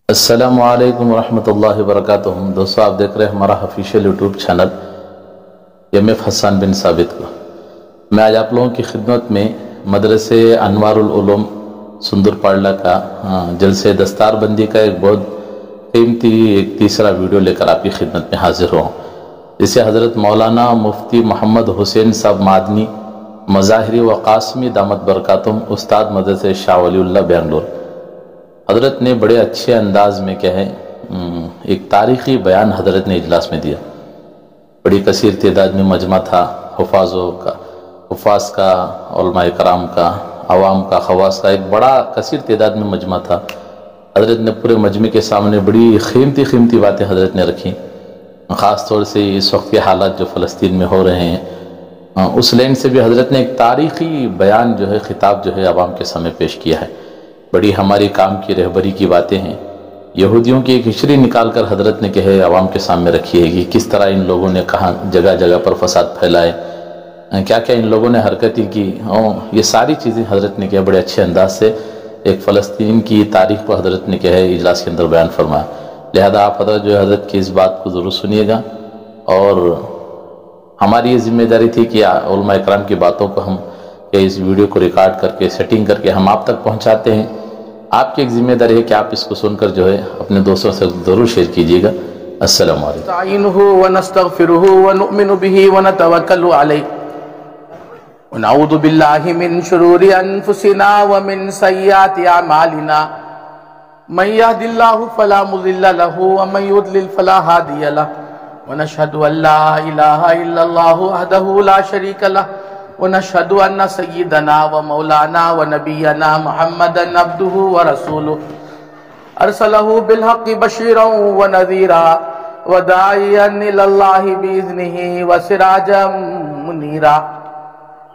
السلام علیکم ورحمۃ اللہ وبرکاتہ۔ دوستو، آپ دیکھ رہے ہیں ہمارا آفیشیل یوٹیوب چینل MF حسان بن ثابت کو۔ میں آج آپ لوگوں کی خدمت میں مدرسے انوار العلوم سندر پاڑلہ کا جلسے دستار بندی کا ایک بہت قیمتی ایک تیسرا ویڈیو لے کر آپ کی خدمت میں حاضر ہوں، جسے حضرت مولانا مفتی محمد حسین صاحب مادنی مظاہری و قاسمی دامت برکاتہم، استاد مدرسے شاہ ولی اللہ بنگلور، حضرت نے بڑے اچھے انداز میں کیا ہے ایک تاریخی بیان حضرت نے اجلاس میں دیا۔ بڑی کثیر تعداد میں مجمع تھا، حفاظ کا، علماء کرام کا، عوام کا، خواص کا، ایک بڑا کثیر تعداد میں مجمع تھا۔ حضرت نے پورے مجمع کے سامنے بڑی قیمتی باتیں حضرت نے رکھی، خاص طور سے اس وقت کے حالات جو فلسطین میں ہو رہے ہیں، اس لین سے بھی حضرت نے ایک تاریخی بیان جو ہے، خطاب جو ہے عوام کے سامنے پیش کیا ہے۔ بڑی ہماری کام کی رہبری کی باتیں ہیں۔ یہودیوں کی ایک ہسٹری نکال کر حضرت نے کہے عوام کے سامنے رکھی ہے کہ کس طرح ان لوگوں نے کہاں جگہ جگہ پر فساد پھیلائے، کیا کیا ان لوگوں نے حرکتیں کی، یہ ساری چیزیں حضرت نے کیا بڑے اچھے انداز سے ایک فلسطین کی تاریخ کو حضرت نے کہے اجلاس کے اندر بیان فرمایا۔ لہذا آپ حضرت جو ہے حضرت کی اس بات کو ضرور سنیے گا، اور ہماری یہ ذمہ داری تھی کہ علماء اکرام کی باتوں کو ہم اس ویڈیو کو ریکارڈ کر کے سیٹنگ کر کے ہم آپ تک پہنچاتے ہیں۔ آپ کی ایک ذمہ داری ہے کہ آپ اس کو سن کر جو ہے اپنے دوستوں سے ضرور شیئر کیجیے گا۔ السلام علیکم۔ نستعینہ ونستغفرہ ونؤمن بہ ونتوکل علیہ ونعوذ باللہ من شرور انفسنا ومن سیئات اعمالنا، من یہد اللہ فلا مضل لہ ومن یضلل فلا ہادی لہ، ونشہد ان لا الہ الا اللہ وحدہ لا شریک لہ، ونشہد ان سیدنا و مولانا و نبینا محمدا عبدہ و رسولہ، ارسلہ بالحق بشیرا و نذیرا و داعیا الی اللہ باذنہ و سراجا منیرا،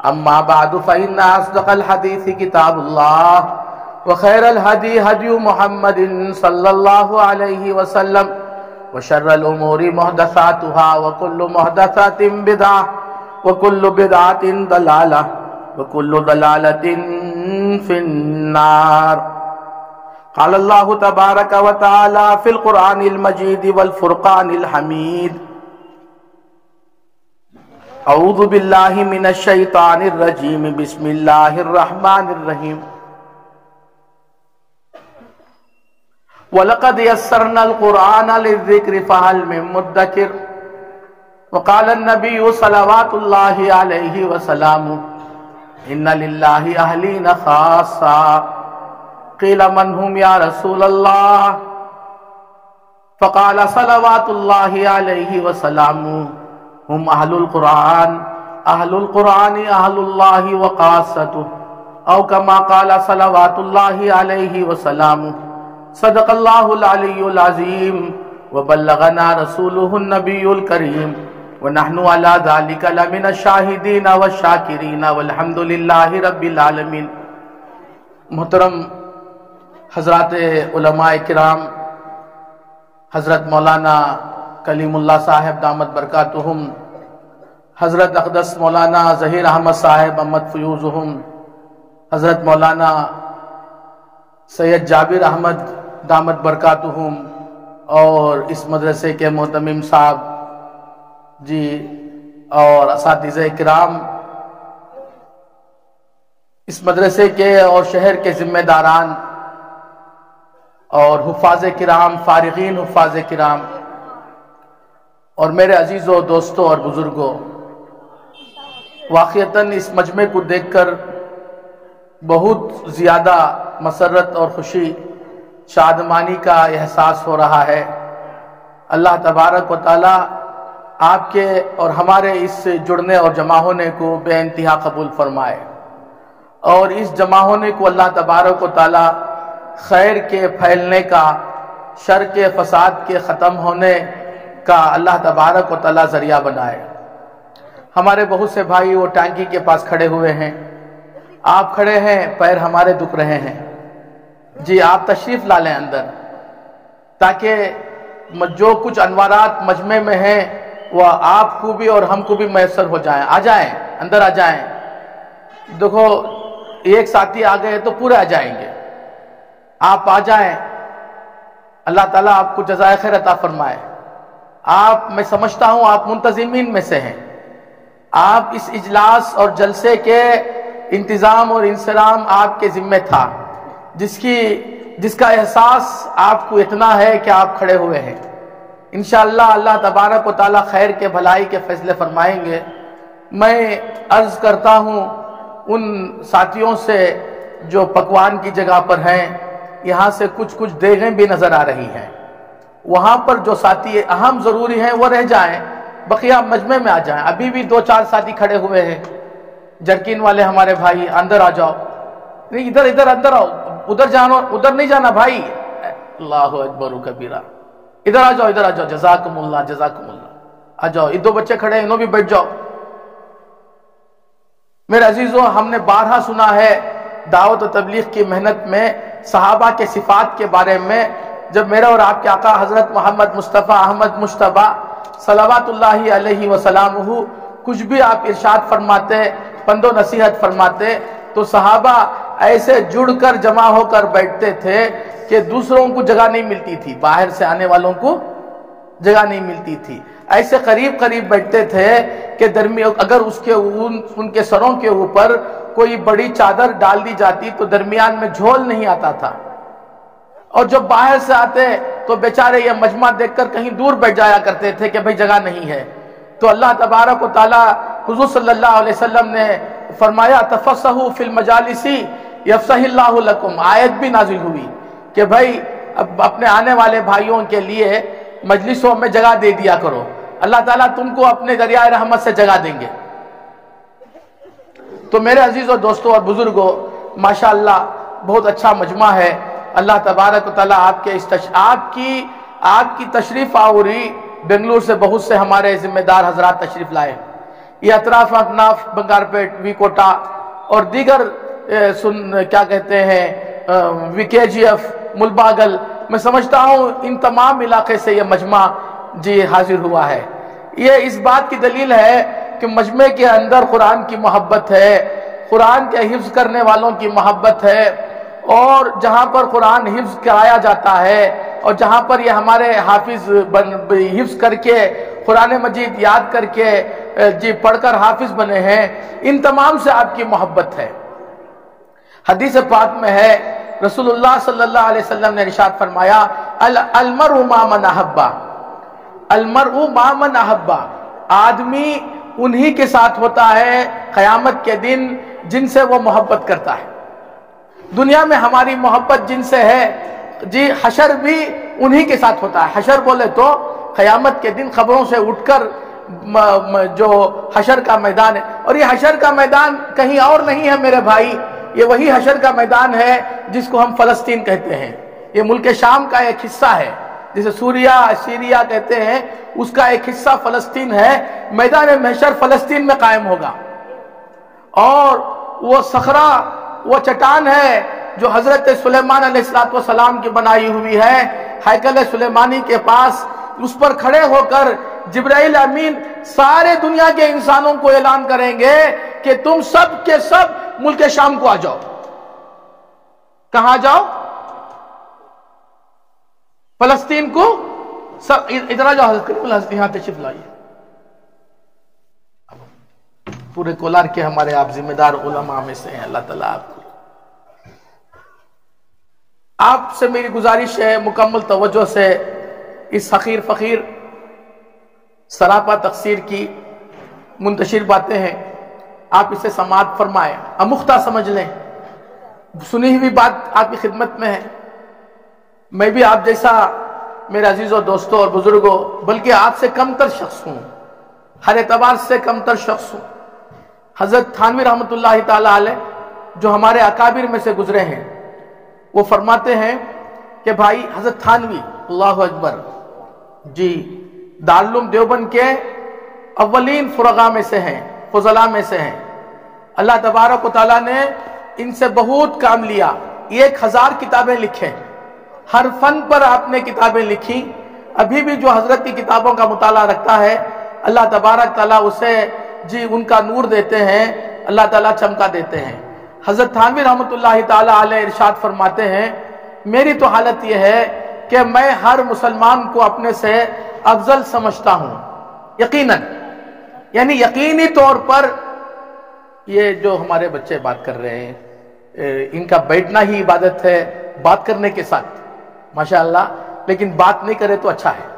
اما بعد فإن اصدق الحدیث کتاب اللہ وخیر الہدی ہدی محمد صلی اللہ علیہ وسلم وشر الامور محدثاتها وکل محدثات بدعہ وَكُلُّ بِدْعَةٍ ضَلَالَةٍ وَكُلُّ ضَلَالَةٍ فِي النَّارِ۔ قال اللہ تبارک و تعالی فی القرآن المجید والفرقان الحمید، اعوذ باللہ من الشیطان الرجیم، بسم اللہ الرحمن الرحیم۔ وَلَقَدْ يَسَّرْنَا الْقُرْآنَ لِلذِّكْرِ فَهَلْ مِن مُدَّكِرٍ۔ وقال النبی صلوات اللہ علیہ وسلم ان للہ اہلین خاصا، قیل من هم یا رسول اللہ، فقال صلوات اللہ علیہ وسلم هم اہل القرآن، اہل القرآن اہل اللہ وقاصتہ، او کما قال صلوات اللہ علیہ وسلم۔ صدق اللہ العلی العظیم وبلغنا رسولہ النبی الکریم، وَنَحْنُ عَلَى ذَلِكَ لَمِنَ الشَّاهِدِينَ وَالشَّاكِرِينَ وَالْحَمْدُ لِلَّهِ رَبِّ الْعَالَمِينَ۔ محترم حضرات علماء کرام، حضرت مولانا کلیم اللہ صاحب دامت برکاتہم، حضرت اقدس مولانا ظہیر احمد صاحب امت فیوزہم، حضرت مولانا سید جابر احمد دامت برکاتہم، اور اس مدرسے کے محتمم صاحب جی، اور اساتذہ کرام، اس مدرسے کے اور شہر کے ذمہ داران، اور حفاظ کرام، فارغین حفاظ کرام، اور میرے عزیزوں، دوستوں اور بزرگوں، واقعتاً اس مجمع کو دیکھ کر بہت زیادہ مسرت اور خوشی، شادمانی کا احساس ہو رہا ہے۔ اللہ تبارک و تعالی آپ کے اور ہمارے اس جڑنے اور جمع ہونے کو بے انتہا قبول فرمائے، اور اس جمع ہونے کو اللہ تبارک و تعالی خیر کے پھیلنے کا، شر کے فساد کے ختم ہونے کا اللہ تبارک و تعالی ذریعہ بنائے۔ ہمارے بہت سے بھائی وہ ٹانکی کے پاس کھڑے ہوئے ہیں، آپ کھڑے ہیں، پیر ہمارے دکھ رہے ہیں، جی آپ تشریف لا لیں اندر، تاکہ جو کچھ انوارات مجمع میں ہیں وہ آپ کو بھی اور ہم کو بھی میسر ہو جائیں۔ آ جائیں، اندر آ جائیں۔ دیکھو ایک ساتھی آ گئے تو پورے آ جائیں گے، آپ آ جائیں۔ اللہ تعالیٰ آپ کو جزائے خیر عطا فرمائے. آپ، میں سمجھتا ہوں آپ منتظمین میں سے ہیں. آپ اس اجلاس اور جلسے کے انتظام اور انصرام آپ کے ذمہ تھا، جس کا احساس آپ کو اتنا ہے کہ آپ کھڑے ہوئے ہیں. انشاءاللہ اللہ تبارک و تعالیٰ خیر کے بھلائی کے فیصلے فرمائیں گے. میں عرض کرتا ہوں ان ساتھیوں سے جو پکوان کی جگہ پر ہیں، یہاں سے کچھ دیگیں بھی نظر آ رہی ہیں. وہاں پر جو ساتھی اہم ضروری ہیں وہ رہ جائیں، بقیہ مجمع میں آ جائیں. ابھی بھی 2-4 ساتھی کھڑے ہوئے ہیں، جرکین والے ہمارے بھائی، اندر آ جاؤ. نہیں، ادھر اندر آؤ. ادھر جانا، ادھر نہیں جانا بھائی. اللہ اکبر و کبیرہ. ادھر آ جاؤ. جزاکم اللہ، جزاکم اللہ. آ جاؤ. یہ 2 بچے کھڑے ہیں، انہوں بھی بیٹھ جاؤ. میرے عزیزوں، ہم نے بارہا سنا ہے دعوت و تبلیغ کی محنت میں صحابہ کے صفات کے بارے میں. جب میرا اور آپ کے آقا حضرت محمد مصطفیٰ احمد مجتبیٰ صلوات اللہ علیہ وسلامہ کچھ بھی آپ ارشاد فرماتے، پند و نصیحت فرماتے، تو صحابہ ایسے جڑ کر جمع ہو کر بیٹھتے تھے کہ دوسروں کو جگہ نہیں ملتی تھی، باہر سے آنے والوں کو جگہ نہیں ملتی تھی. ایسے قریب بیٹھتے تھے کہ اگر ان کے سروں کے اوپر کوئی بڑی چادر ڈال دی جاتی تو درمیان میں جھول نہیں آتا تھا. اور جب باہر سے آتے تو بیچارے یہ مجمع دیکھ کر کہیں دور بیٹھ جایا کرتے تھے کہ بھئی جگہ نہیں ہے. تو اللہ تبارک و تعالی، حضور صلی اللہ علیہ وسلم نے فرمایا تفصحوا فی المجالس یفصح اللہ لکم. آیت بھی نازل ہوئی کہ بھائی اب اپنے آنے والے بھائیوں کے لیے مجلسوں میں جگہ دے دیا کرو، اللہ تعالیٰ تم کو اپنے دریائے رحمت سے جگہ دیں گے. تو میرے عزیزوں، دوستوں اور بزرگوں، ماشاءاللہ بہت اچھا مجمع ہے. اللہ تبارک و تعالیٰ آپ کی تشریف آوری. بنگلور سے بہت سے ہمارے ذمہ دار حضرات تشریف لائے. یہ اطراف اکناف، بنگارپیٹ، وی کوٹا اور دیگر کیا کہتے ہیں VKGF، ملباگل، میں سمجھتا ہوں ان تمام علاقے سے یہ مجمع حاضر ہوا ہے. یہ اس بات کی دلیل ہے کہ مجمع کے اندر قرآن کی محبت ہے، قرآن کے حفظ کرنے والوں کی محبت ہے. اور جہاں پر قرآن حفظ کرایا جاتا ہے اور جہاں پر یہ ہمارے حافظ حفظ کر کے قرآن مجید یاد کر کے پڑھ کر حافظ بنے ہیں، ان تمام سے آپ کی محبت ہے. حدیث پاک میں ہے، رسول اللہ صلی اللہ علیہ وسلم نے ارشاد فرمایا المرء ما من احبا، المرء ما من احبا. آدمی انہی کے ساتھ ہوتا ہے قیامت کے دن جن سے وہ محبت کرتا ہے. دنیا میں ہماری محبت جن سے ہے، حشر بھی انہی کے ساتھ ہوتا ہے. حشر بولے تو قیامت کے دن خبروں سے اٹھ کر جو حشر کا میدان ہے، اور یہ حشر کا میدان کہیں اور نہیں ہے میرے بھائی، یہ وہی حشر کا میدان ہے جس کو ہم فلسطین کہتے ہیں. یہ ملک شام کا ایک حصہ ہے، جسے سیریا کہتے ہیں، اس کا ایک حصہ فلسطین ہے. میدان محشر فلسطین میں قائم ہوگا. اور وہ صخرہ، وہ چٹان ہے جو حضرت سلیمان علیہ السلام کی بنائی ہوئی ہے، ہیکل سلیمانی کے پاس. اس پر کھڑے ہو کر جبرائیل امین سارے دنیا کے انسانوں کو اعلان کریں گے کہ تم سب کے سب ملک شام کو آ جاؤ. کہاں جاؤ؟ فلسطین کو. ادھر آ جاؤ حضرت، یہاں تشریف لائیے. پورے کولار کے ہمارے آپ ذمہ دار علماء میں سے ہیں. اللہ تعالیٰ آپ سے میری گزارش ہے مکمل توجہ سے اس حقیر فقیر سراپا تقصیر کی منتشر باتیں ہیں، آپ اسے سماعت فرمائیں، امختہ سمجھ لیں. سنی ہوئی بات آپ کی خدمت میں ہے. میں بھی آپ جیسا میرے عزیزوں، دوستوں اور بزرگوں، بلکہ آپ سے کم تر شخص ہوں، ہر اعتبار سے کم تر شخص ہوں. حضرت تھانوی رحمۃ اللہ تعالی علیہ جو ہمارے اکابر میں سے گزرے ہیں، وہ فرماتے ہیں کہ بھائی حضرت تھانوی، اللہ اکبر، دارالعلوم دیوبند کے اولین فرغا میں سے ہیں، فضلاء میں سے ہیں. اللہ تبارک و تعالیٰ نے ان سے بہت کام لیا. 1000 کتابیں لکھیں، ہر فن پر آپ نے کتابیں لکھی. ابھی بھی جو حضرت کی کتابوں کا مطالعہ رکھتا ہے، اللہ تبارک تعالیٰ اسے ان کا نور دیتے ہیں، اللہ تعالیٰ چمکا دیتے ہیں. حضرت تھانوی رحمۃ اللہ تعالیٰ علیہ ارشاد فرماتے ہیں، میری تو حالت یہ ہے کہ میں ہر مسلمان کو اپنے سے افضل سمجھتا ہوں، یقیناً، یعنی یقینی طور پر. یہ جو ہمارے بچے بات کر رہے ہیں ان کا بیٹھنا ہی عبادت ہے، بات کرنے کے ساتھ ماشاءاللہ، لیکن بات نہیں کرے تو اچھا ہے.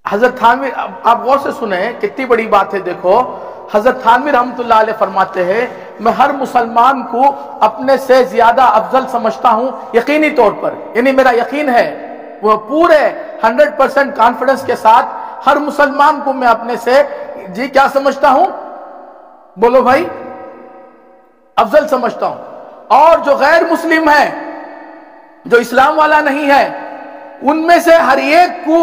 حضرت تھانوی، آپ غور سے سنیں کتنی بڑی بات ہے. دیکھو حضرت تھانوی رحمۃ اللہ علیہ فرماتے ہیں میں ہر مسلمان کو اپنے سے زیادہ افضل سمجھتا ہوں یقینی طور پر، یعنی میرا یقین ہے وہ پورے 100% کانفیڈنس کے ساتھ ہر مسلمان کو میں اپنے سے جی کیا سمجھتا ہوں، بولو بھائی، افضل سمجھتا ہوں. اور جو غیر مسلم ہے، جو اسلام والا نہیں ہے، ان میں سے ہر ایک کو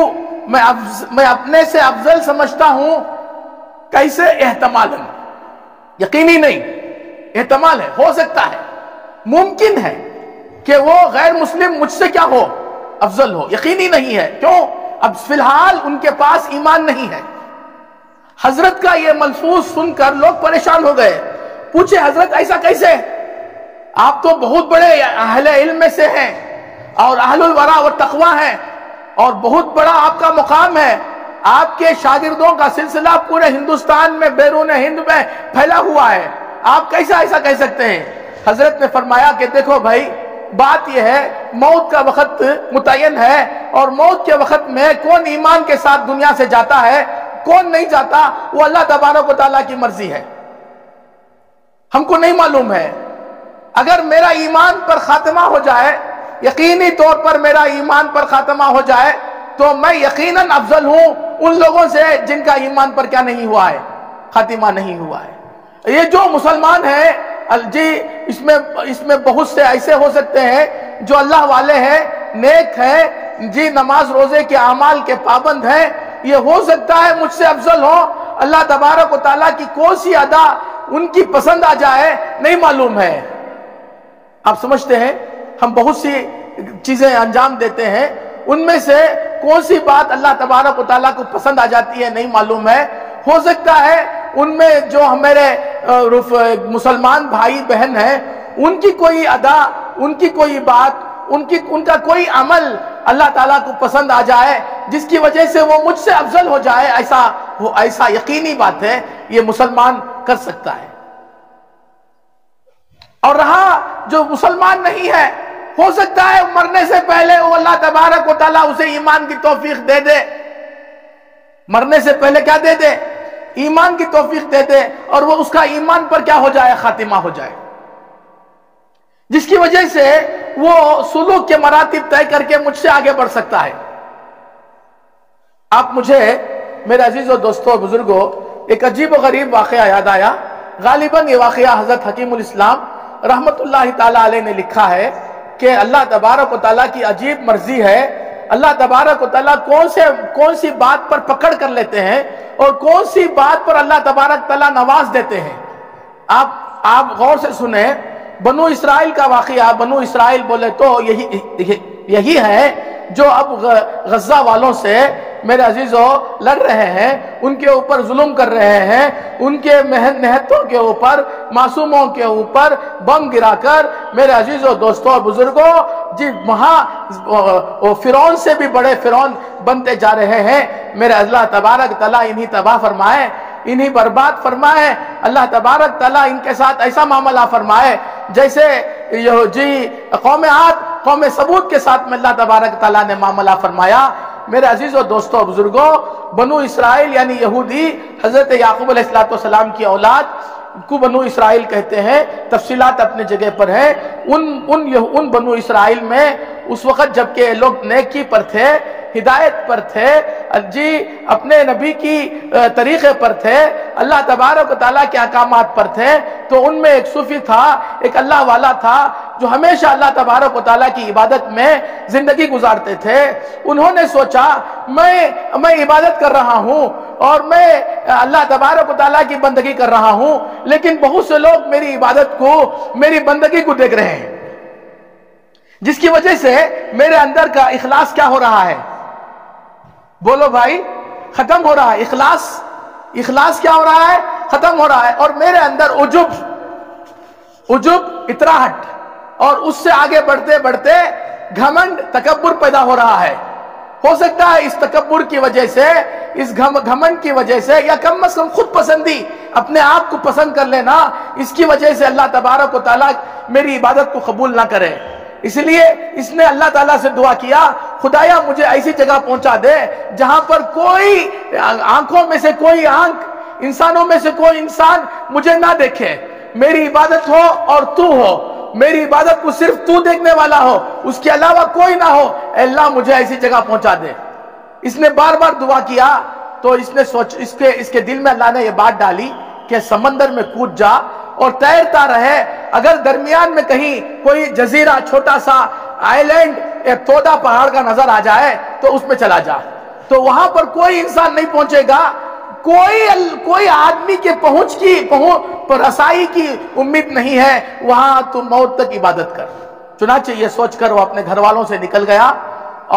میں اپنے سے افضل سمجھتا ہوں. کیسے؟ احتمالاً، یقینی نہیں، احتمال ہے، ہو سکتا ہے، ممکن ہے کہ وہ غیر مسلم مجھ سے کیا ہو، افضل ہو. یقینی نہیں ہے. کیوں؟ اب فی الحال ان کے پاس ایمان نہیں ہے. حضرت کا یہ ملفوظ سن کر لوگ پریشان ہو گئے، پوچھے حضرت ایسا کیسے؟ آپ تو بہت بڑے اہل علم میں سے ہیں اور اہل الورع والتقوی ہیں اور بہت بڑا آپ کا مقام ہے، آپ کے شاگردوں کا سلسلہ پورے ہندوستان میں، بیرون ہند میں پھیلا ہوا ہے، آپ کیسا ایسا کہہ سکتے ہیں؟ حضرت نے فرمایا کہ دیکھو بھائی، بات یہ ہے موت کا وقت متعین ہے، اور موت کے وقت میں کون ایمان کے ساتھ دنیا سے جاتا ہے، کون نہیں جاتا، وہ اللہ تبارک و تعالیٰ کی مرضی ہے، ہم کو نہیں معلوم ہے. اگر میرا ایمان پر خاتمہ ہو جائے، یقینی طور پر میرا ایمان پر خاتمہ ہو جائے، تو میں یقیناً افضل ہوں ان لوگوں سے جن کا ایمان پر کیا نہیں ہوا ہے، خاتمہ نہیں ہوا ہے. یہ جو مسلمان ہیں جی، اس میں بہت سے ایسے ہو سکتے ہیں جو اللہ والے ہیں، نیک ہیں جی، نماز روزے کے اعمال کے پابند ہیں، یہ ہو سکتا ہے مجھ سے افضل ہو. اللہ تبارک و تعالیٰ کی کون سی ادا ان کی پسند آ جائے نہیں معلوم ہے. آپ سمجھتے ہیں ہم بہت سی چیزیں انجام دیتے ہیں، ان میں سے کون سی بات اللہ تبارک و تعالیٰ کو پسند آ جاتی ہے نہیں معلوم ہے. ہو سکتا ہے ان میں جو ہمارے مسلمان بھائی بہن ہیں، ان کی کوئی ادا، ان کی کوئی بات، ان کا کوئی عمل اللہ تعالیٰ کو پسند آ جائے جس کی وجہ سے وہ مجھ سے افضل ہو جائے. ایسا یقینی بات ہے، یہ مسلمان کر سکتا ہے. اور رہا جو مسلمان نہیں ہے، ہو سکتا ہے مرنے سے پہلے وہ اللہ تبارک و تعالیٰ اسے ایمان کی توفیق دے دے، مرنے سے پہلے کیا دے دے، ایمان کی توفیق دے دے، اور وہ اس کا ایمان پر کیا ہو جائے، خاتمہ ہو جائے، جس کی وجہ سے وہ سلوک کے مراتب طے کر کے مجھ سے آگے بڑھ سکتا ہے. آپ مجھے میرے عزیز و دوستو بزرگوں ایک عجیب و غریب واقعہ یاد آیا. غالباً یہ واقعہ حضرت حکیم الاسلام رحمت اللہ تعالیٰ علیہ نے لکھا ہے کہ اللہ تبارک و تعالیٰ کی عجیب مرضی ہے. اللہ تبارک و تعالیٰ کون سی بات پر پکڑ کر لیتے ہیں اور کون سی بات پر اللہ تبارک تعالیٰ نواز دیتے ہیں. آپ غور سے سنیں. بنو اسرائیل کا واقعہ، بنو اسرائیل بولے تو یہی ہے جو اب غزہ والوں سے میرے عزیزوں لڑ رہے ہیں، ان کے اوپر ظلم کر رہے ہیں، ان کے نہتوں کے اوپر، معصوموں کے اوپر بم گرا کر میرے عزیزوں دوستوں اور بزرگوں جی وہاں فرعون سے بھی بڑے فرعون بنتے جا رہے ہیں. میرے اللہ تبارک تعالیٰ انہی تباہ فرمائے، انہی برباد فرمائے. اللہ تبارک تعالیٰ ان کے ساتھ ایسا معاملہ فرمائے جیسے جی قوم عاد، قوم ثمود کے ساتھ میں اللہ تبارک تعالیٰ نے معاملہ فرمایا. میرے عزیزوں دوستوں اور بزرگوں، بنو اسرائیل یعنی یہودی حضرت یعقوب علیہ السلام کی اولاد کو بنو اسرائیل کہتے ہیں. تفصیلات اپنے جگہ پر ہیں. ان بنو اسرائیل میں اس وقت جبکہ لوگ نیکی پر تھے، ہدایت پر تھے جی، اپنے نبی کی طریقے پر تھے، اللہ تبارک و تعالیٰ کے احکامات پر تھے، تو ان میں ایک صوفی تھا، ایک اللہ والا تھا جو ہمیشہ اللہ تبارک و تعالیٰ کی عبادت میں زندگی گزارتے تھے. انہوں نے سوچا میں عبادت کر رہا ہوں اور میں اللہ تبارک و تعالیٰ کی بندگی کر رہا ہوں، لیکن بہت سے لوگ میری عبادت کو، میری بندگی کو دیکھ رہے ہیں، جس کی وجہ سے میرے اندر کا اخلاص کیا ہو رہا ہے، بولو بھائی، ختم ہو رہا ہے. اخلاص کیا ہو رہا ہے، ختم ہو رہا ہے. اور میرے اندر عجب، اطراحٹ اور اس سے آگے بڑھتے بڑھتے گھمنڈ تکبر پیدا ہو رہا ہے. ہو سکتا ہے اس تکبر کی وجہ سے، اس گھمنڈ کی وجہ سے، یا کم از کم خود پسندی، اپنے آپ کو پسند کر لینا، اس کی وجہ سے اللہ تبارک و تعالیٰ میری عبادت کو قبول نہ کرے. اس لیے اس نے اللہ تعالیٰ سے دعا کیا، خدایا مجھے ایسی جگہ پہنچا دے جہاں پر کوئی آنکھوں میں سے کوئی آنکھ، انسانوں میں سے کوئی انسان مجھے نہ دیکھے، میری عبادت ہو اور تو ہو، میری عبادت کو صرف تو دیکھنے والا ہو، اس کے علاوہ کوئی نہ ہو. اے اللہ مجھے ایسی جگہ پہنچا دے. اس نے بار بار دعا کیا تو اس کے دل میں اللہ نے یہ بات ڈالی کہ سمندر میں کود جا اور تیرتا رہے. اگر درمیان میں کہیں کوئی جزیرہ، چھوٹا سا آئی لینڈ، ایک تودا پہاڑ کا نظر آ جائے تو اس میں چلا جا. تو وہاں پر کوئی انسان نہیں پہنچے گا، کوئی آدمی کے پہنچ پر رسائی کی امید نہیں ہے، وہاں تو موت تک عبادت کر. چنانچہ یہ سوچ کر وہ اپنے گھر والوں سے نکل گیا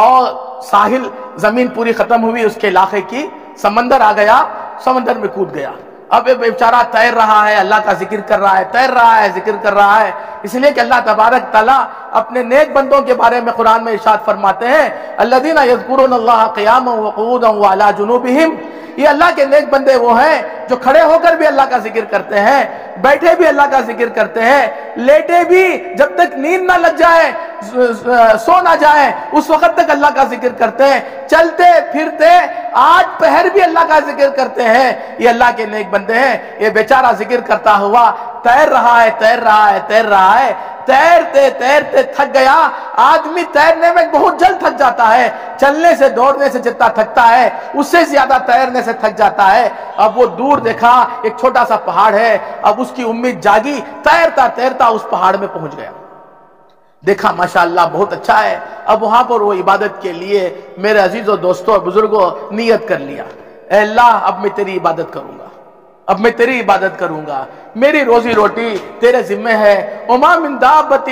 اور ساحل، زمین پوری ختم ہوئی اس کے علاقے کی، سمندر آ گیا، سمندر میں کود گیا. اب یہ بیچارہ تیر رہا ہے، اللہ کا ذکر کر رہا ہے، تیر رہا ہے، ذکر کر رہا ہے. اس لیے کہ اللہ تبارک تعالیٰ اپنے نیک بندوں کے بارے میں قرآن میں ارشاد فرماتے ہیں، الذین یذکرون اللہ قیاما وقعودا وعلی جنوبہم. یہ اللہ کے نیک بندے وہ ہیں جو کھڑے ہو کر بھی اللہ کا ذکر کرتے ہیں، بیٹھے بھی اللہ کا ذکر کرتے ہیں، لیٹے بھی جب تک نیند نہ لگ جائے، سو نہ جائے اس وقت تک اللہ کا ذکر کرتے ہیں، چلتے پھرتے آج پہر بھی اللہ کا ذکر کرتے ہیں. یہ اللہ کے نیک بندے ہیں. یہ بیچارہ ذکر کرتا ہوا تیر رہا ہے، تیر رہا ہے، تیر رہا ہے. تیرتے تیرتے تھک گیا. آدمی تیرنے میں بہت جلد تھک جاتا ہے، چلنے سے دوڑنے سے جتنا تھکتا ہے اس سے زیادہ تیرنے سے تھک جاتا ہے. اب وہ دور دیکھا ایک چھوٹا سا پہاڑ ہے، اب اس کی امید جاگی، تیرتا تیرتا اس پہاڑ میں پہنچ گیا. دیکھا ماشاءاللہ بہت اچھا ہے. اب وہاں پر وہ عبادت کے لیے میرے عزیزوں، دوستوں، بزرگوں نیت کر لیا، اے اللہ اب میں تیری عبادت کروں گا، اب میں تیری عبادت کروں گا، میری روزی روٹی تیرے ذمہ ہے. وما من دابۃ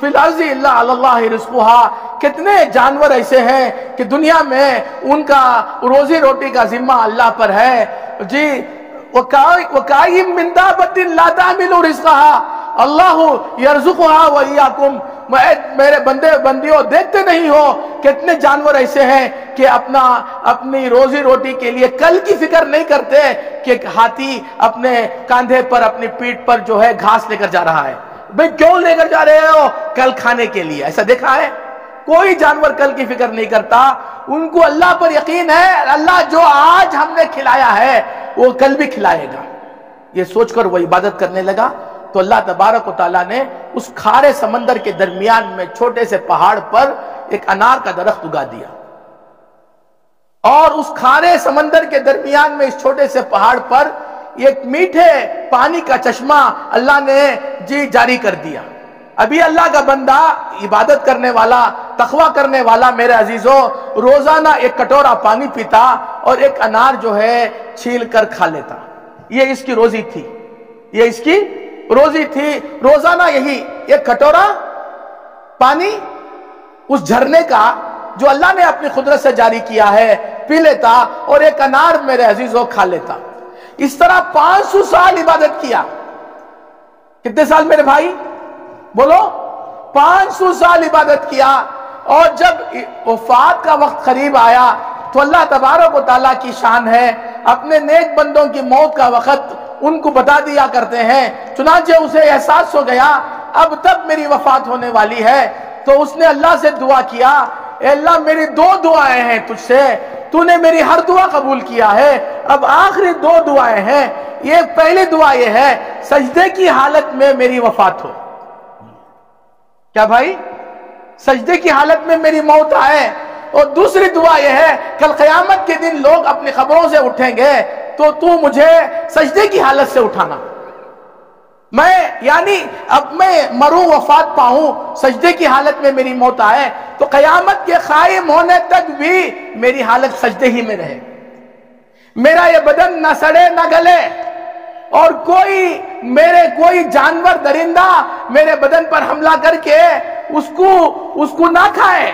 فی الارض الا علی اللہ رزقها. کتنے جانور ایسے ہیں کہ دنیا میں ان کا روزی روٹی کا ذمہ اللہ پر ہے جی. وَكَأَيِّن مِّن دَابَّةٍ لَا تَحْمِلُ رِزْقَهَا اللہ یرزقها وَإِيَّاكُمْ. میرے بندیوں دیکھتے نہیں ہو کتنے جانور ایسے ہیں کہ اپنی روزی روٹی کے لیے کل کی فکر نہیں کرتے کہ ہاتھی اپنے کاندھے پر، اپنی پیٹھ پر جو ہے گھاس لے کر جا رہا ہے. بھئی کیوں لے کر جا رہے ہو؟ کل کھانے کے لیے. ایسا دیکھا ہے؟ کوئی جانور کل کی فکر نہیں کرتا. ان کو اللہ پر یقین ہے، اللہ جو آج ہم نے کھلایا ہے وہ کل بھی کھلائے گا. یہ سوچ کر وہ عبادت کرنے لگا تو اللہ تبارک و تعالیٰ نے اس کھارے سمندر کے درمیان میں چھوٹے سے پہاڑ پر ایک انار کا درخت اگا دیا. اور اس کھارے سمندر کے درمیان میں اس چھوٹے سے پہاڑ پر ایک میٹھے پانی کا چشمہ اللہ نے جاری کر دیا. ابھی اللہ کا بندہ، عبادت کرنے والا، تقویٰ کرنے والا میرے عزیزوں، روزانہ ایک کٹورا پانی پیتا اور ایک انار جو ہے چھیل کر کھا لیتا. یہ اس کی روزی تھی، یہ اس کی روزی تھی. روزانہ یہی ایک کٹورا پانی اس جھرنے کا جو اللہ نے اپنی قدرت سے جاری کیا ہے پی لیتا اور ایک انار میرے عزیزوں کھا لیتا. اس طرح 500 سال عبادت کیا. کتنے سال میرے بھائی بولو؟ 500 سال عبادت کیا. اور جب وفات کا وقت قریب آیا تو اللہ تبارک و تعالیٰ کی شان ہے، اپنے نیک بندوں کی موت کا وقت ان کو بتا دیا کرتے ہیں. چنانچہ اسے احساس ہو گیا اب تک میری وفات ہونے والی ہے تو اس نے اللہ سے دعا کیا، اے اللہ میری 2 دعائیں ہیں تجھ سے، تو نے میری ہر دعا قبول کیا ہے، اب آخری 2 دعائیں ہیں. یہ پہلی دعا یہ ہے سجدے کی حالت میں میری وفات ہو. کیا بھائی؟ سجدے کی حالت میں میری موت آئے. اور دوسری دعا یہ ہے کل قیامت کے دن لوگ اپنی قبروں سے اٹھیں گے تو مجھے سجدے کی حالت سے اٹھانا. یعنی اب میں مروں، وفات پاؤں، سجدے کی حالت میں میری موت آئے تو قیامت کے قائم ہونے تک بھی میری حالت سجدے ہی میں رہے، میرا یہ بدن نہ سڑے نہ گلے اور کوئی جانور درندہ میرے بدن پر حملہ کر کے اس کو نہ کھائے.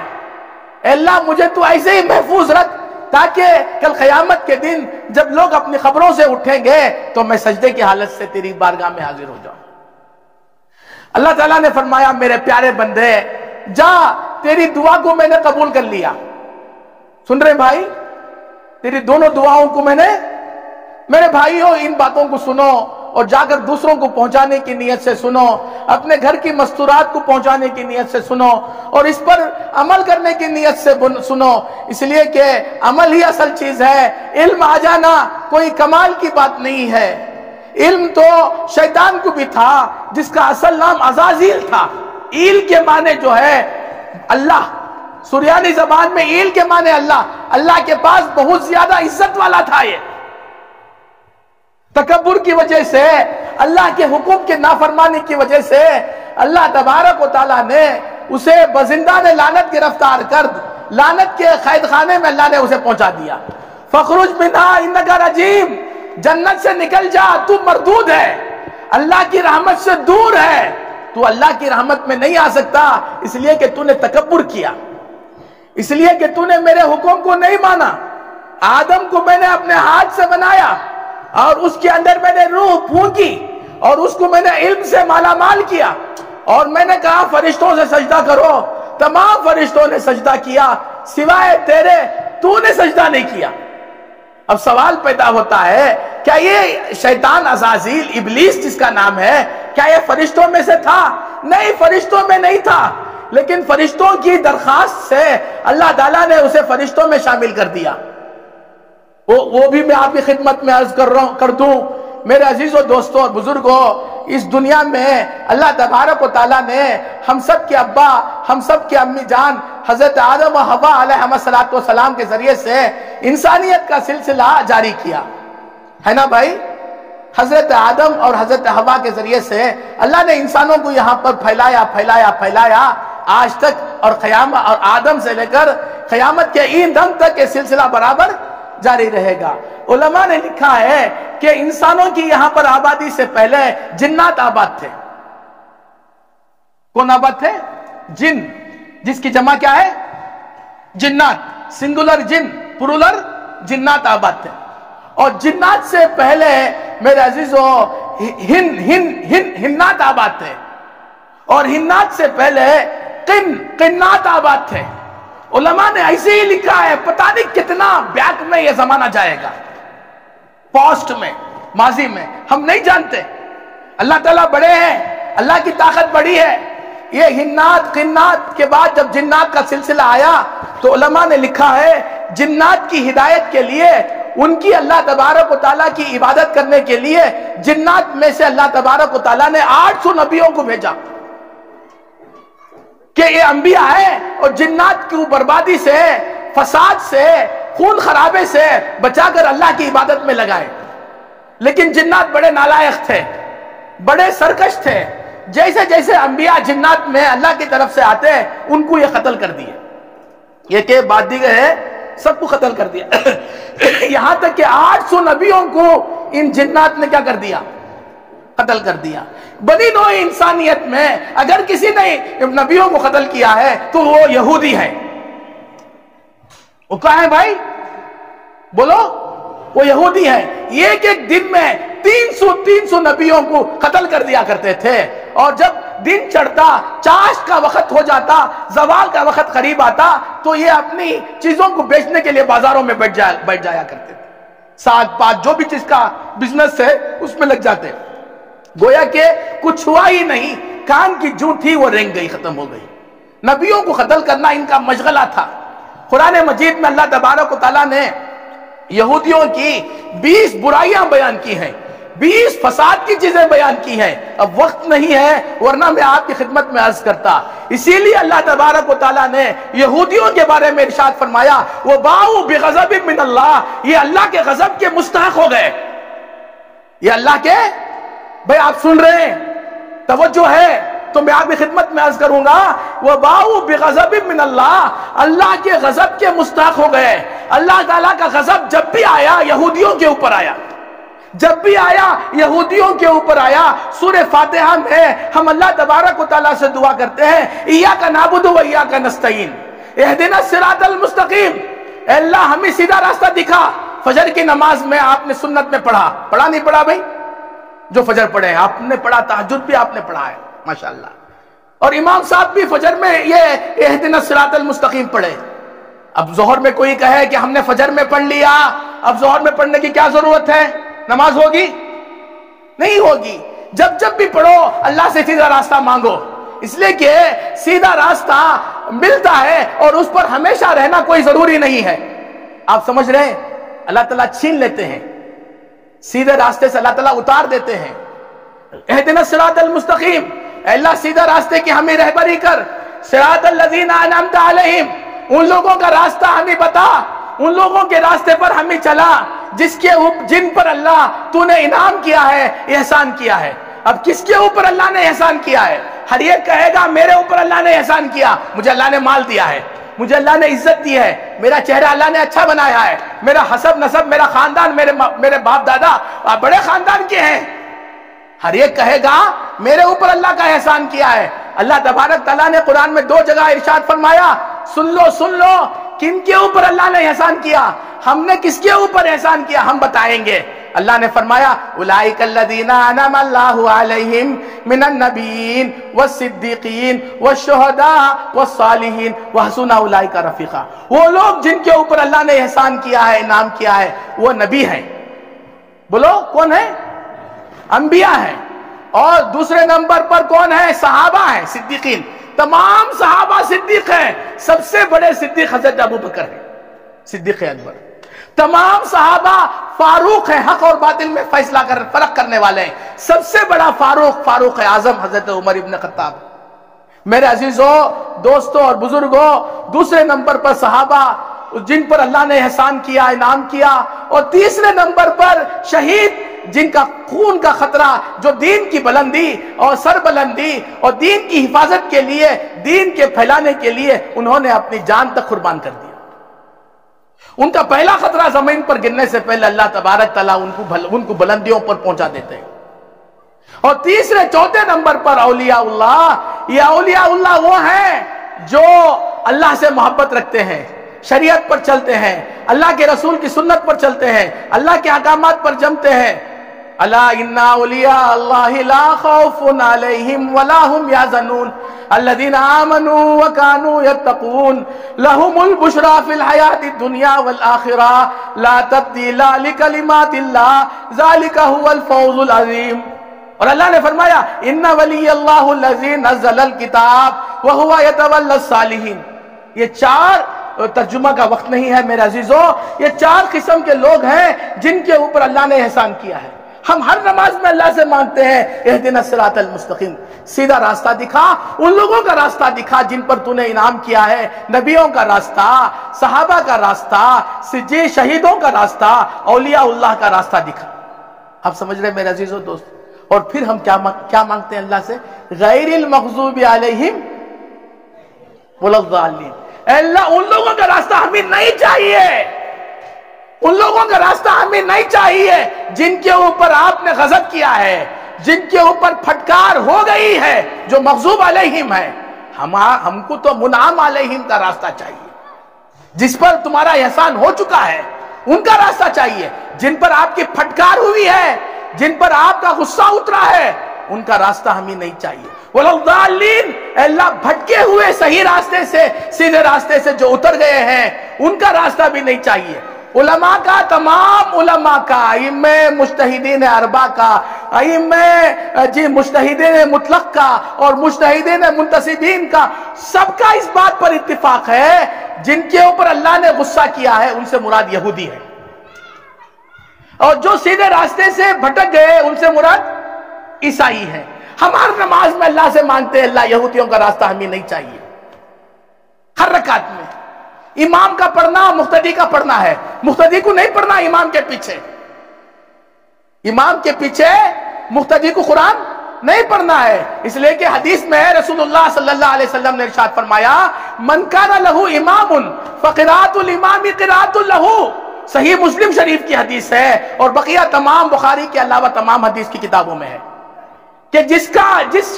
اے اللہ مجھے تو ایسے ہی محفوظ رکھ تاکہ کل قیامت کے دن جب لوگ اپنی قبروں سے اٹھیں گے تو میں سجدے کی حالت سے تیری بارگاہ میں حاضر ہو جاؤں. اللہ تعالیٰ نے فرمایا میرے پیارے بندے جا تیری دعا کو میں نے قبول کر لیا. سن رہے بھائی, تیری دونوں دعاؤں کو میرے بھائیوں ان باتوں کو سنو اور جا کر دوسروں کو پہنچانے کی نیت سے سنو, اپنے گھر کی مستورات کو پہنچانے کی نیت سے سنو اور اس پر عمل کرنے کی نیت سے سنو, اس لیے کہ عمل ہی اصل چیز ہے. علم آ جانا کوئی کمال کی بات نہیں ہے. علم تو شیطان کو بھی تھا جس کا اصل نام عزازیل تھا. ایل کے معنی جو ہے اللہ, سریانی زبان میں ایل کے معنی اللہ. اللہ کے پاس بہت زیادہ عزت والا تھا. یہ تکبر کی وجہ سے, اللہ کے حکم کے نافرمانی کی وجہ سے اللہ تبارک و تعالیٰ نے اسے بزندان لعنت گرفتار کر لعنت کے قید خانے میں اللہ نے اسے پہنچا دیا. فخرج منہا انکا رجیم, جنت سے نکل جا تو مردود ہے, اللہ کی رحمت سے دور ہے, تو اللہ کی رحمت میں نہیں آ سکتا اس لیے کہ تو نے تکبر کیا, اس لیے کہ تو نے میرے حکم کو نہیں مانا. آدم کو میں نے اپنے ہاتھ سے بنایا اور اس کے اندر میں نے روح پھونکی اور اس کو میں نے علم سے مالا مال کیا اور میں نے کہا فرشتوں سے سجدہ کرو. تمام فرشتوں نے سجدہ کیا سوائے تیرے, تو نے سجدہ نہیں کیا. اب سوال پیدا ہوتا ہے کیا یہ شیطان عزازیل ابلیس جس کا نام ہے کیا یہ فرشتوں میں سے تھا؟ نہیں, فرشتوں میں نہیں تھا, لیکن فرشتوں کی درخواست سے اللہ تعالیٰ نے اسے فرشتوں میں شامل کر دیا. وہ بھی میں آپ کی خدمت میں عرض کر دوں میرے عزیزوں, دوستوں اور بزرگوں, اس دنیا میں اللہ تبارک و تعالیٰ نے ہم سب کے ابا, ہم سب کے امی جان حضرت آدم و حوا علیہ السلام کے ذریعے سے انسانیت کا سلسلہ جاری کیا ہے نا بھائی. حضرت آدم اور حضرت حوا کے ذریعے سے اللہ نے انسانوں کو یہاں پر پھیلایا آج تک, اور قیامت اور آدم سے لے کر قیامت کے این دم تک یہ سلسلہ برابر جاری رہے گا. علماء نے لکھا ہے کہ انسانوں کی یہاں پر آبادی سے پہلے جنات آباد تھے. کون آباد تھے؟ جن, جس کی جمع کیا ہے؟ جنات. سنگولر جن, پلورل جنات آباد تھے. اور جنات سے پہلے میرے عزیزوں ہنات آباد تھے, اور ہنات سے پہلے قنات آباد تھے. علماء نے ایسے ہی لکھا ہے, پتہ نہیں کتنا بیک میں یہ زمانہ جائے گا, پاسٹ میں, ماضی میں, ہم نہیں جانتے. اللہ تعالیٰ بڑے ہیں, اللہ کی طاقت بڑی ہے. یہ ہنات قنات کے بعد جب جنات کا سلسلہ آیا تو علماء نے لکھا ہے جنات کی ہدایت کے لیے, ان کی اللہ تبارک و تعالیٰ کی عبادت کرنے کے لیے جنات میں سے اللہ تبارک و تعالیٰ نے 800 نبیوں کو بھیجا کہ یہ انبیاء ہے اور جنات کی بربادی سے, فساد سے, خون خرابے سے بچا کر اللہ کی عبادت میں لگائے. لیکن جنات بڑے نالائق تھے, بڑے سرکش تھے. جیسے جیسے انبیاء جنات میں اللہ کی طرف سے آتے ان کو یہ قتل کر دیے, یہ کہ بعد دیگر ہے سب کو قتل کر دیا. یہاں تک کہ 800 نبیوں کو ان جنات نے کیا کر دیا؟ قتل کر دیا. بنی نوع انسانیت میں اگر کسی نے نبیوں کو قتل کیا ہے تو وہ یہودی ہے. وہ کہاں ہے بھائی؟ بولو, وہ یہودی ہے. ایک ایک دن میں 300 نبیوں کو قتل کر دیا کرتے تھے, اور جب دن چڑھتا, چاشت کا وقت ہو جاتا, زوال کا وقت قریب آتا تو یہ اپنی چیزوں کو بیچنے کے لیے بازاروں میں بیٹھ جایا کرتے تھے. ساگ پات جو بھی چیز کا بزنس ہے اس میں لگ جاتے. گویا کہ کچھ ہوا ہی نہیں, کان کی جوں تھی وہ رنگ گئی, ختم ہو گئی. نبیوں کو قتل کرنا ان کا مشغلہ تھا. قرآن مجید میں اللہ تبارک و تعالیٰ نے یہودیوں کی 20 برائیاں بیان کی ہیں, 20 فساد کی چیزیں بیان کی ہیں. اب وقت نہیں ہے ورنہ میں آپ کی خدمت میں عرض کرتا. اسی لیے اللہ تبارک و تعالیٰ نے یہودیوں کے بارے میں ارشاد فرمایا وَبَاءُوا بِغَضَبٍ مِّنَ اللَّهِ, یہ اللہ کے غضب کے مستحق ہو گئے. یہ اللہ کے, بھئی آپ سن رہے ہیں, توجہ ہے تو میں آپ کی خدمت میں عرض کروں گا وَبَاءُوا بِغَضَبٍ مِّنَ اللَّهِ, اللہ کے غضب کے مستحق ہو گئے. اللہ تعالیٰ کا غضب جب بھی آیا یہودیوں کے اوپر آیا, جب بھی آیا یہودیوں کے اوپر آیا. سورہ فاتحہ میں ہم اللہ تبارک و تعالیٰ سے دعا کرتے ہیں ایاک نعبد و ایاک نستعین اہدنا الصراط المستقیم, اے اللہ ہمیں سیدھا راستہ دکھا. فجر کی نماز میں آپ نے سنت میں پڑھا نہیں پڑھا بھائی؟ جو فجر پڑھے آپ نے پڑھا, تہجد بھی آپ نے پڑھا ہے ماشاءاللہ. اور امام صاحب بھی فجر میں یہ اہدنا الصراط المستقیم پڑھے. اب ظہر میں کوئی کہے کہ ہم نے فجر میں پڑھ لیا، اب ظہر میں پڑھنے کی کیا ضرورت ہے؟ نماز ہوگی؟ نہیں ہوگی. جب جب بھی پڑھو اللہ سے سیدھا راستہ مانگو، اس لیے کہ سیدھا راستہ ملتا ہے اور اس پر ہمیشہ رہنا کوئی ضروری نہیں ہے. آپ سمجھ رہے ہیں؟ اللہ تعالیٰ چھین لیتے ہیں، سیدھے راستے سے اللہ تعالیٰ اتار دیتے ہیں. اہدنا الصراط المستقیم، اے اللہ سیدھا راستے کی ہمیں رہبری کر. صراط الذین انعمت علیہم، ان لوگوں کا راستہ ہمیں بتا، ان لوگوں کے راستے پر ہمیں چلا جن پر اللہ تو نے انعام کیا ہے، احسان کیا ہے. اب کس کے اوپر اللہ نے احسان کیا ہے؟ ہر ایک کہے گا میرے اوپر اللہ نے احسان کیا، مجھے اللہ نے مال دیا ہے، مجھے اللہ نے عزت دی ہے، میرا چہرہ اللہ نے اچھا بنایا ہے، میرا حسب نسب، میرا خاندان، میرے باپ دادا بڑے خاندان کے ہیں. ہر ایک کہے گا میرے اوپر اللہ کا احسان کیا ہے. اللہ تبارک تعالیٰ نے قرآن میں 2 جگہ ارشاد فرمایا، سن لو کن کے اوپر اللہ نے احسان کیا. ہم نے کس کے اوپر احسان کیا ہم بتائیں گے. اللہ نے فرمایا اولئک الذین انعم اللہ علیہم من النبیین والصدیقین والشہداء والصالحین وحسن اولئک رفیقا. وہ لوگ جن کے اوپر اللہ نے احسان کیا ہے، انعام کیا ہے، وہ نبی ہیں. بولو کون ہے؟ انبیاء ہیں. اور دوسرے نمبر پر کون ہے؟ صحابہ ہیں، صدیقین. تمام صحابہ صدیق ہیں. سب سے بڑے صدیق حضرت ابوبکر ہیں، صدیق اکبر. تمام صحابہ فاروق ہیں، حق اور باطل میں فیصلہ فرق کرنے والے ہیں. سب سے بڑا فاروق اعظم حضرت عمر ابن خطاب. میرے عزیزوں، دوستوں اور بزرگوں، دوسرے نمبر پر صحابہ جن پر اللہ نے احسان کیا، انعام کیا. اور تیسرے نمبر پر شہید جن کا خون کا خطرہ، جو دین کی بلندی اور سربلندی اور دین کی حفاظت کے لیے، دین کے پھیلانے کے لیے انہوں نے اپنی جان تک قربان کر دیا. ان کا پہلا خطرہ زمین پر گرنے سے پہلے اللہ تبارک تعالیٰ ان کو بلندیوں پر پہنچا دیتے ہیں. اور تیسرے چوتھے نمبر پر اولیاء اللہ. یہ اولیاء اللہ وہ ہیں جو اللہ سے محبت رکھتے ہیں، شریعت پر چلتے ہیں، اللہ کے رسول کی سنت پر چلتے ہیں، اللہ کے احکامات پر جمتے ہیں. الا ان اولیاء اللہ لا خوف علیہم ولا هم یحزنون الذین آمنوا وکانوا یتقون لهم البشرى فی الحیاۃ الدنیا والآخرہ لا تبدیل لکلمات اللہ ذلک هو الفوز العظیم. اور اللہ نے فرمایا ان ولی اللہ الذی نزل الکتاب وهو یتولی الصالحین. یہ 4 ترجمہ کا وقت نہیں ہے میرے عزیزوں، یہ 4 قسم کے لوگ ہیں جن کے اوپر اللہ نے احسان کیا ہے. ہم ہر نماز میں اللہ سے مانگتے ہیں اہدنا الصراط المستقیم، سیدھا راستہ دکھا. ان لوگوں کا راستہ دکھا جن پر تو نے انعام کیا ہے، نبیوں کا راستہ، صحابہ کا راستہ، شہیدوں کا راستہ، اولیاء اللہ کا راستہ دکھا. آپ سمجھ رہے میرے عزیزوں دوست؟ اور پھر ہم کیا مانگتے ہیں اللہ سے؟ غیر المغضوب علیہم ولا الضالین. اے اللہ ان لوگوں کا راستہ ہمیں نہیں چاہیے، ان لوگوں کا راستہ ہمیں نہیں چاہیے جن کے اوپر آپ نے غضب کیا ہے، جن کے اوپر پھٹکار ہو گئی ہے، جو مغضوب علیہم ہے. ہم کو تو منعم علیہم کا راستہ چاہیے، جس پر تمہارا احسان ہو چکا ہے ان کا راستہ چاہیے. جن پر آپ کی پھٹکار ہوئی ہے، جن پر آپ کا غصہ اترا ہے، ان کا راستہ ہمیں نہیں چاہیے. وَلَا الضَّالِّينَ، اے اللہ بھٹکے ہوئے صحیح راستے سے، سیدھے راستے سے جو اتر گئے ہیں ان کا راستہ بھی نہیں چاہیے. علماء کا، تمام علماء کا، ائمہ مجتہدین اربعہ کا، ائمہ مجتہدین مطلق کا اور مجتہدین منتسبین کا، سب کا اس بات پر اتفاق ہے جن کے اوپر اللہ نے غصہ کیا ہے ان سے مراد یہودی ہے، اور جو سیدھے راستے سے بھٹک گئے ان سے مراد عیسائی ہے. ہم ہر نماز میں اللہ سے مانگتے ہیں اللہ یہودیوں کا راستہ ہمیں نہیں چاہیے. ہر رکعت میں امام کا پڑھنا مقتدی کا پڑھنا ہے، مقتدی کو نہیں پڑھنا امام کے پیچھے. امام کے پیچھے مقتدی کو قرآن نہیں پڑھنا ہے، اس لیے کہ حدیث میں رسول اللہ صلی اللہ علیہ وسلم نے ارشاد فرمایا من کان لہ امام فقراءۃ الامام قراءۃ لہ. صحیح مسلم شریف کی حدیث ہے اور بقیہ تمام بخاری کے علاوہ تمام حدیث کی کتابوں میں ہے کہ جس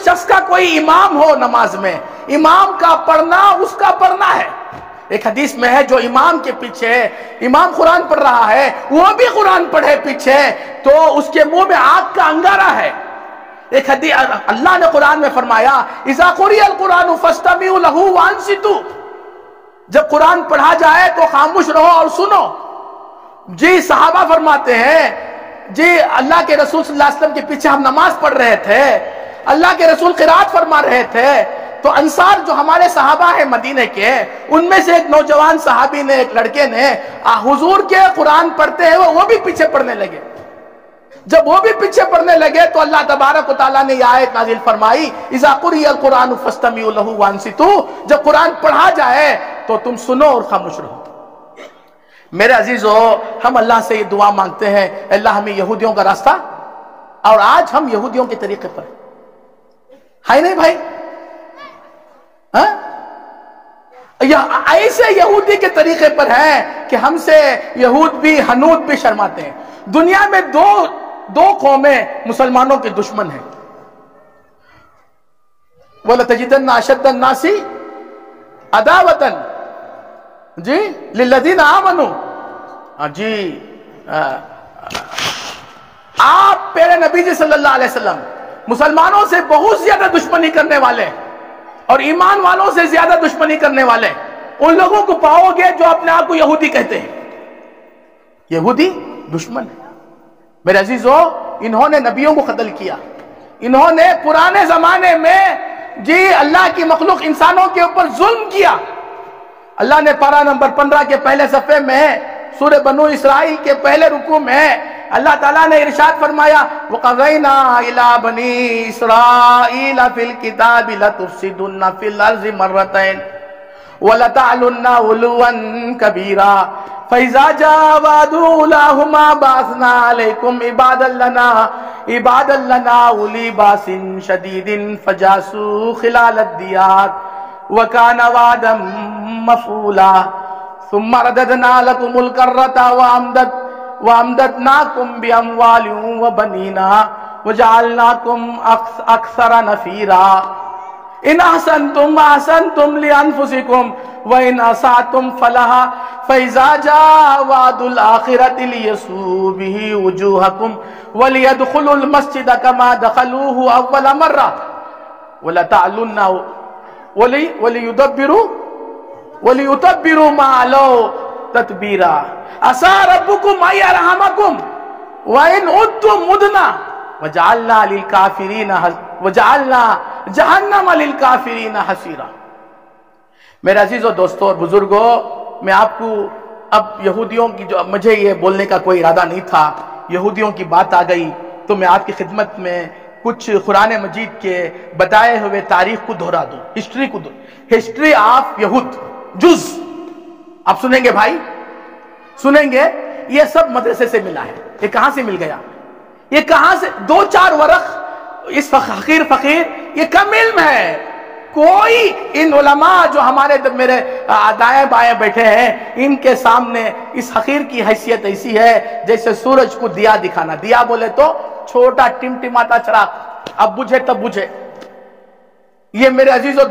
شخص کا کوئی امام ہو نماز میں، امام کا پڑھنا اس کا پڑھنا ہے. ایک حدیث میں ہے جو امام کے پیچھے امام قرآن پڑھ رہا ہے وہ بھی قرآن پڑھے پیچھے تو اس کے منہ میں آگ کا انگارہ ہے، ایک حدیث اللہ نے قرآن میں فرمایا اذا قرئ القرآن فاستمعوا له وانصتوا، جب قرآن پڑھا جائے تو خاموش رہو اور سنو۔ جی صحابہ فرماتے ہیں جی اللہ کے رسول صلی اللہ علیہ وسلم کے پیچھے ہم نماز پڑھ رہے تھے، اللہ کے رسول قرات فرما رہے تھے، تو انصار جو ہمارے صحابہ ہیں مدینے کے، ان میں سے ایک نوجوان صحابی نے، ایک لڑکے نے حضور کے قرآن پڑھتے ہیں وہ بھی پیچھے پڑھنے لگے۔ جب وہ بھی پیچھے پڑھنے لگے تو اللہ تبارک و تعالیٰ نے یہ آیت نازل فرمائی اذا قرئ القرآن فاستمعوا له وانصتوا، جب قرآن پڑھا جائے تو تم سنو اور خاموش رہو۔ میرے عزیزو، ہم اللہ سے یہ دعا مانگتے ہیں اللہ ہمیں یہودیوں کا راستہ، اور آج ہم یہودیوں کے طریقے پر ہے نہیں بھائی؟ ایسے یہودی کے طریقے پر ہے کہ ہم سے یہود بھی حنود بھی شرماتے ہیں۔ دنیا میں دو قومیں مسلمانوں کے دشمن ہیں، وَلَتَجِدَنَّ أَشَدَّ النَّاسِ عَدَاوَةً جی لِلَّذِينَ آمَنُوا، جی آپ پیارے نبی جی صلی اللہ علیہ وسلم مسلمانوں سے بہت زیادہ دشمنی کرنے والے اور ایمان والوں سے زیادہ دشمنی کرنے والے ان لوگوں کو پاؤ گے جو اپنے آپ کو یہودی کہتے ہیں۔ یہودی دشمن ہے میرے عزیزو، انہوں نے نبیوں کو قتل کیا، انہوں نے پرانے زمانے میں جی اللہ کی مخلوق انسانوں کے اوپر ظلم کیا۔ اللہ نے پارہ نمبر 15 کے پہلے صفحے میں سورہ بنو اسرائیل کے پہلے رکوع میں اللہ تعالیٰ نے ارشاد فرمایا وَقَضَيْنَا إِلَىٰ بَنِي إِسْرَائِيلَ فِي الْكِتَابِ لَتُفْسِدُنَّ فِي الْأَرْضِ مَرَّتَيْنِ وَلَتَعْلُنَّ عُلُوًّا كَبِيرًا فَإِذَا جَاءَ وَعْدُ أُولَاهُمَا بَعَثْنَا عَلَيْكُمْ عِبَادًا لَنَا أُولِي بَأْسٍ شَدِيدٍ فَجَاسُوا خِلَالَ الدِّيَارِ وَكَانَ وَعْدًا مَفْعُولًا ثُمَّ رَدَدْنَا لَكُمُ الْكَرَّةَ وَأَمْدَدْنَاكُمْ بِأَمْوَالٍ وَبَنِينَ وَجَعَلْنَاكُمْ أَكْثَرَ نَفِيرًا إِنْ أَحْسَنْتُمْ أَحْسَنْتُمْ لِأَنفُسِكُمْ وَإِنْ أَسَأْتُمْ فَلَهَا فَإِذَا جَاءَ وَعْدُ الْآخِرَةِ لِيَسُوءُوا بِهِ وُجُوهَكُمْ وَلِيَدْخُلُوا الْمَسْجِدَ كَمَا دَخَلُوهُ أَوَّلَ مَرَّةٍ وَلَتَعْلُنَّ وَلِيُتَبِّرُوا مَا عَلَوْا تَتْبِيرًا عَسَىٰ رَبُّكُمْ أَن يَرْحَمَكُمْ وَإِنْ عُدْتُمْ عُدْنَا وَجَعَلْنَا جَهَنَّمَ لِلْكَافِرِينَ حَصِيرًا۔ میرے عزیزو، دوستو اور بزرگو، میں آپ کو اب یہودیوں کی جو مجھے یہ بولنے کا کوئی ارادہ نہیں تھا، یہودیوں کی بات آ گئی تو میں آپ کی خدمت میں کچھ قرآن مجید کے بتائے ہوئے تاریخ کو دہرا دوں، ہسٹری آف یہود جز آپ سنیں گے بھائی، سنیں گے۔ یہ سب مدرسے سے ملا ہے۔ یہ کہاں سے مل گیا؟ یہ کہاں سے؟ 2-4 ورق اس فقیر یہ کم علم ہے۔ کوئی ان علماء جو ہمارے میرے دائیں بائیں بیٹھے ہیں، ان کے سامنے اس حقیر کی حیثیت ایسی ہے جیسے سورج کو دیا دکھانا۔ دیا بولے تو چھوٹا ٹمٹماتا چراغ، اب بجھے تب بجھے۔ یہ میرے عزیزو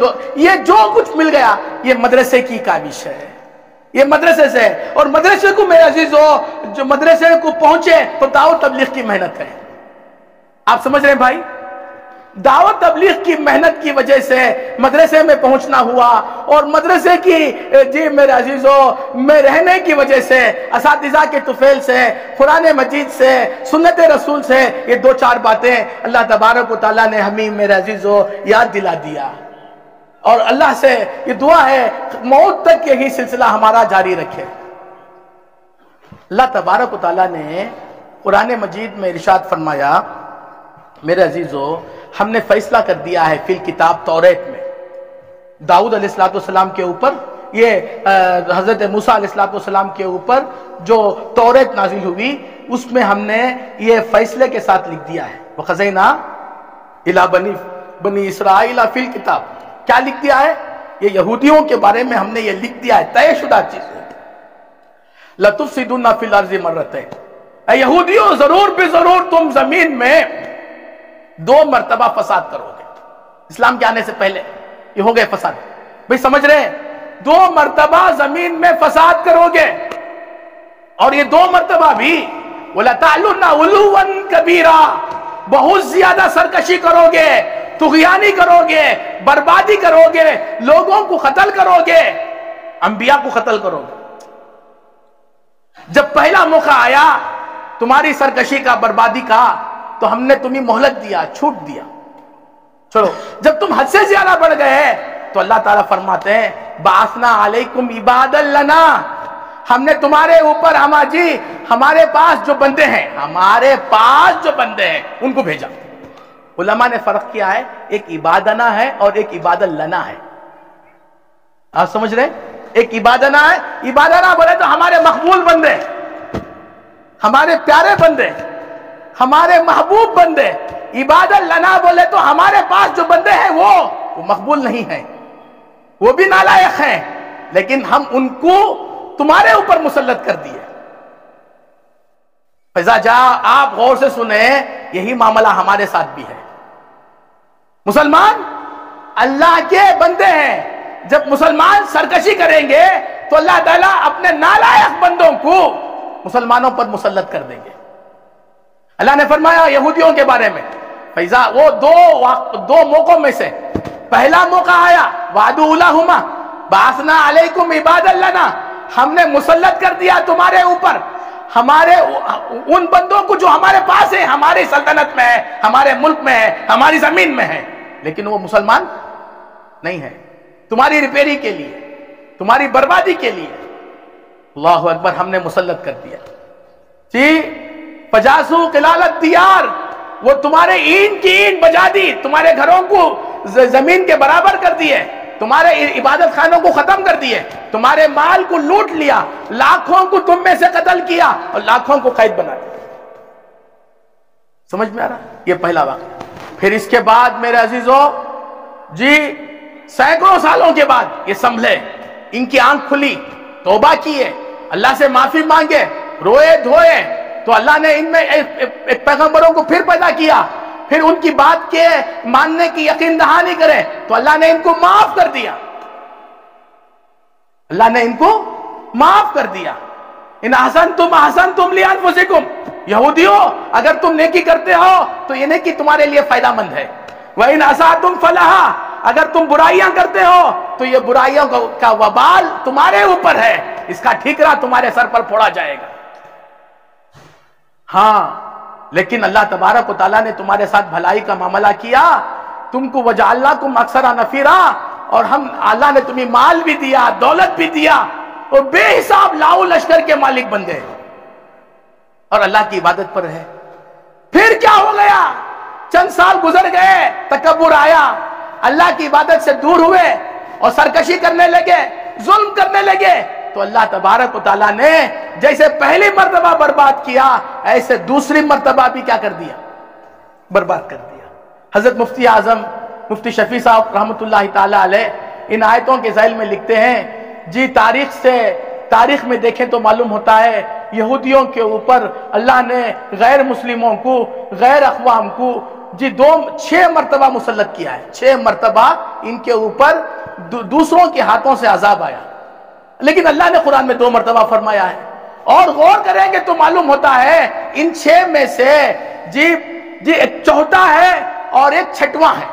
یہ جو کچھ مل گیا یہ مدرسے کی کاوش ہے، یہ مدرسے سے۔ اور مدرسے کو میرے عزیزو جو مدرسے کو پہنچے تو دعوت تبلیغ کی محنت ہے۔ آپ سمجھ رہے ہیں بھائی؟ دعوت تبلیغ کی محنت کی وجہ سے مدرسے میں پہنچنا ہوا، اور مدرسے کی جی میرے عزیزو میں رہنے کی وجہ سے، اساتذہ کے طفیل سے، قرآن مجید سے، سنت رسول سے، یہ 2-4 باتیں اللہ تبارک و تعالیٰ نے ہمیں میرے عزیزو یاد دلا دیا۔ اور اللہ سے یہ دعا ہے موت تک یہی سلسلہ ہمارا جاری رکھے۔ اللہ تبارک و تعالیٰ نے قرآن مجید میں ارشاد فرمایا میرے عزیزو، ہم نے فیصلہ کر دیا ہے فی الکتاب توریت میں داؤد علیہ السلام کے اوپر، یہ حضرت موسیٰ علیہ السلام کے اوپر جو توریت نازل ہوئی اس میں ہم نے یہ فیصلے کے ساتھ لکھ دیا ہے وَقَضَيْنَا إِلَىٰ بَنِي إِسْرَائِيلَ فِي الْكِتَابِ۔ کیا لکھ دیا ہے؟ یہ یہودیوں کے بارے میں ہم نے یہ لکھ دیا ہے، طے شدہ چیز ہے۔ لَتُفْسِدُنَّ فِي الْأَرْضِ مَرَّتَيْنِ، اے یہودیوں ضرور بے ضرور تم زمین میں 2 مرتبہ فساد کرو گے۔ اسلام کے آنے سے پہلے یہ ہو گئے فساد، بھئی سمجھ رہے ہیں؟ 2 مرتبہ زمین میں فساد کرو گے، اور یہ 2 مرتبہ بھی وَلَتَعْلُنَّ عُلُوًّا كَبِيرًا، بہت زیادہ سرکشی کرو گے، طغیانی کرو گے، بربادی کرو گے، لوگوں کو قتل کرو گے، انبیاء کو قتل کرو گے۔ جب پہلا موقع آیا تمہاری سرکشی کا، بربادی کا، تو ہم نے تمہیں مہلت دیا، چھوٹ دیا، چلو۔ جب تم حد سے زیادہ بڑھ گئے تو اللہ تعالیٰ فرماتے ہیں بعثنا علیکم عبادا لنا، ہم نے تمہارے اوپر ہمارے پاس جو بندے ہیں، ان کو بھیجا۔ علماء نے فرق کیا ہے، ایک عبادنا ہے اور ایک عباد لنا ہے۔ آپ سمجھ رہے؟ ایک عبادنا ہے، عبادنا بولے تو ہمارے مقبول بندے، ہمارے پیارے بندے، ہمارے محبوب بندے۔ عباد لنا بولے تو ہمارے پاس جو بندے ہیں وہ مقبول نہیں ہیں، وہ بھی نالائق ہیں، لیکن ہم ان کو تمہارے اوپر مسلط کر دیے۔ فضا جا، آپ غور سے سنیں، یہی معاملہ ہمارے ساتھ بھی ہے۔ مسلمان اللہ کے بندے ہیں، جب مسلمان سرکشی کریں گے تو اللہ تعالیٰ اپنے نالائق بندوں کو مسلمانوں پر مسلط کر دیں گے۔ اللہ نے فرمایا یہودیوں کے بارے میں، فیضا وہ دو موقعوں میں سے پہلا موقع آیا وعدوا لہما بعثنا علیکم عبادا لنا، ہم نے مسلط کر دیا تمہارے اوپر ہمارے ان بندوں کو جو ہمارے پاس ہیں، ہماری سلطنت میں ہے، ہمارے ملک میں ہے، ہماری زمین میں ہے، لیکن وہ مسلمان نہیں ہے، تمہاری ریپیری کے لیے، تمہاری بربادی کے لیے۔ اللہ اکبر، ہم نے مسلط کر دیا جی۔ فجاسو قلالت دیار، وہ تمہارے اینٹ کی اینٹ بجا دی، تمہارے گھروں کو زمین کے برابر کر دیے، تمہارے عبادت خانوں کو ختم کر دیے، تمہارے مال کو لوٹ لیا، لاکھوں کو تم میں سے قتل کیا اور لاکھوں کو قید بنا دیا۔ سمجھ میں آ رہا؟ یہ پہلا واقعہ۔ پھر اس کے بعد میرے عزیزوں جی، سینکڑوں سالوں کے بعد یہ سنبھلے، ان کی آنکھ کھلی، توبہ کیے، اللہ سے معافی مانگے، روئے دھوئے، تو اللہ نے ان میں ایک پیغمبروں کو پھر پیدا کیا، پھر ان کی بات کے ماننے کی یقین دہانی کرے تو اللہ نے ان کو معاف کر دیا، اللہ نے ان کو معاف کر دیا۔ ان احسنتم احسنتم لانفسکم، یہودیوں اگر تم نیکی کرتے ہو تو یہ نیکی تمہارے لیے فائدہ مند ہے، وَإِنْ أَسَأْتُمْ فَلَهَا، اگر تم برائیاں کرتے ہو تو یہ برائیوں کا وبال تمہارے اوپر ہے، اس کا ٹھیکرا تمہارے سر پر پھوڑا جائے گا۔ ہاں، لیکن اللہ تبارک و تعالیٰ نے تمہارے ساتھ بھلائی کا معاملہ کیا، تم کو وَجَعَلْنَاكُمْ أَكْثَرَ نَفِيرًا، اور اللہ نے تمہیں مال بھی دیا، دولت بھی دیا، اور بے حساب لاؤ لشکر کے مالک بن گئے، اور اللہ کی عبادت پر ہے۔ پھر کیا ہو گیا؟ چند سال گزر گئے، تکبر آیا، اللہ کی عبادت سے دور ہوئے اور سرکشی کرنے لگے، ظلم کرنے لگے، تو اللہ تبارک و تعالیٰ نے جیسے پہلی مرتبہ برباد کیا، ایسے دوسری مرتبہ بھی کیا کر دیا؟ برباد کر دیا۔ حضرت مفتی اعظم مفتی شفیع صاحب رحمۃ اللہ تعالیٰ علیہ ان آیتوں کے ذیل میں لکھتے ہیں جی، تاریخ میں دیکھیں تو معلوم ہوتا ہے یہودیوں کے اوپر اللہ نے غیر مسلموں کو، غیر اقوام کو جی 6 مرتبہ مسلط کیا ہے، 6 مرتبہ ان کے اوپر دوسروں کے ہاتھوں سے عذاب آیا، لیکن اللہ نے قرآن میں 2 مرتبہ فرمایا ہے۔ اور غور کریں گے تو معلوم ہوتا ہے ان 6 میں سے جی ایک چوتھا ہے اور ایک چھٹواں ہے۔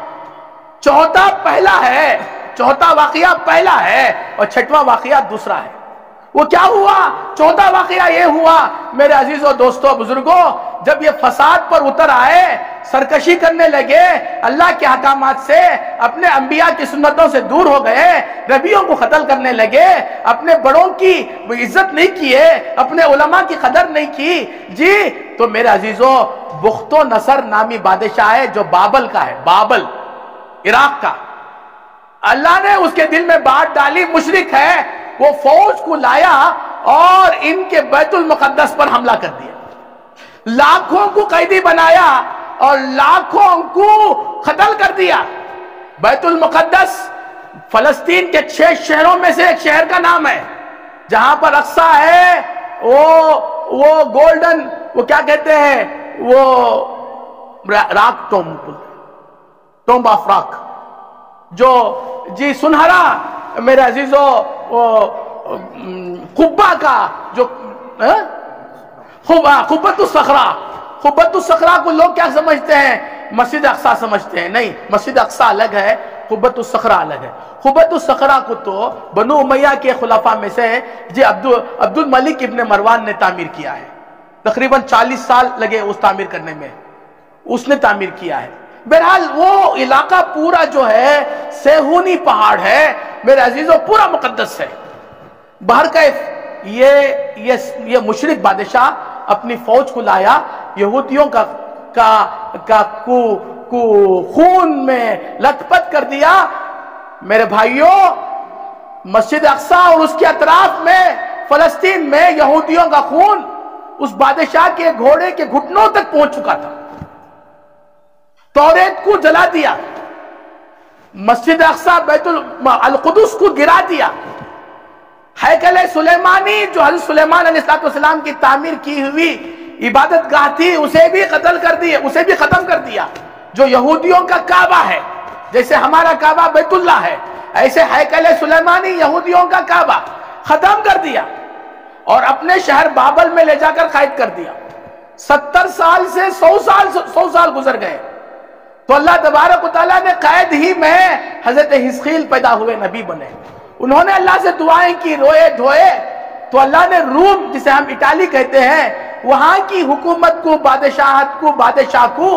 چوتھا پہلا ہے، چوتھا واقعہ پہلا ہے اور چھٹواں واقعہ دوسرا ہے۔ وہ کیا ہوا؟ چوتھا واقعہ یہ ہوا میرے عزیزوں، دوستوں، بزرگوں، جب یہ فساد پر اتر آئے، سرکشی کرنے لگے، اللہ کے احکامات سے، اپنے انبیاء کی سنتوں سے دور ہو گئے، نبیوں کو قتل کرنے لگے، اپنے بڑوں کی عزت نہیں کیے، اپنے علماء کی قدر نہیں کی جی، تو میرے عزیزوں بخت و نصر نامی بادشاہ ہے جو بابل کا ہے، بابل عراق کا، اللہ نے اس کے دل میں بات ڈالی، مشرک ہے، وہ فوج کو لایا اور ان کے بیت المقدس پر حملہ کر دیا، لاکھوں کو قیدی بنایا اور لاکھوں کو قتل کر دیا۔ بیت المقدس فلسطین کے 6 شہروں میں سے ایک شہر کا نام ہے، جہاں پر اقصی ہے، وہ گولڈن، وہ کیا کہتے ہیں، وہ راک ٹومب آف راک، جو جی سنہرا میرے عزیزوں، قبہ کا جو قبۃ الصخرہ، قبۃ الصخرہ کو لوگ کیا سمجھتے ہیں؟ مسجد اقصی سمجھتے ہیں. نہیں، مسجد اقصی الگ ہے، قبۃ الصخرہ الگ ہے. قبۃ الصخرہ کو تو بنو امیہ کے خلفاء میں سے عبد الملک ابن مروان نے تعمیر کیا ہے. تقریباً 40 سال لگے اس تعمیر کرنے میں، اس نے تعمیر کیا ہے. بہرحال وہ علاقہ پورا جو ہے سیہونی پہاڑ ہے میرے عزیزوں، پورا مقدس ہے. بہرکیف یہ مشرک بادشاہ اپنی فوج کو لایا، یہودیوں کا خون میں لت پت کر دیا. میرے بھائیوں، مسجد اقصی اور اس کے اطراف میں فلسطین میں یہودیوں کا خون اس بادشاہ کے گھوڑے کے گھٹنوں تک پہنچ چکا تھا. توریت کو جلا دیا، مسجد اقصی بیت القدس کو گرا دیا، ہیکل سلیمانی جو حضرت سلیمان علیہ السلام کی تعمیر کی ہوئی عبادت گاہ تھی اسے بھی قتل کر دیا، اسے بھی ختم کر دیا. جو یہودیوں کا کعبہ ہے، جیسے ہمارا کعبہ بیت اللہ ہے، ایسے ہیکل سلیمانی یہودیوں کا کعبہ ختم کر دیا اور اپنے شہر بابل میں لے جا کر قید کر دیا. 70 سال سے 100 سال گزر گئے تو اللہ تبارک و تعالیٰ نے قید ہی میں حضرت حزقیل پیدا ہوئے، نبی بنے. انہوں نے اللہ سے دعائیں کی، روئے دھوئے، تو اللہ نے روم، جسے ہم اٹالی کہتے ہیں، وہاں کی حکومت کو، بادشاہ کو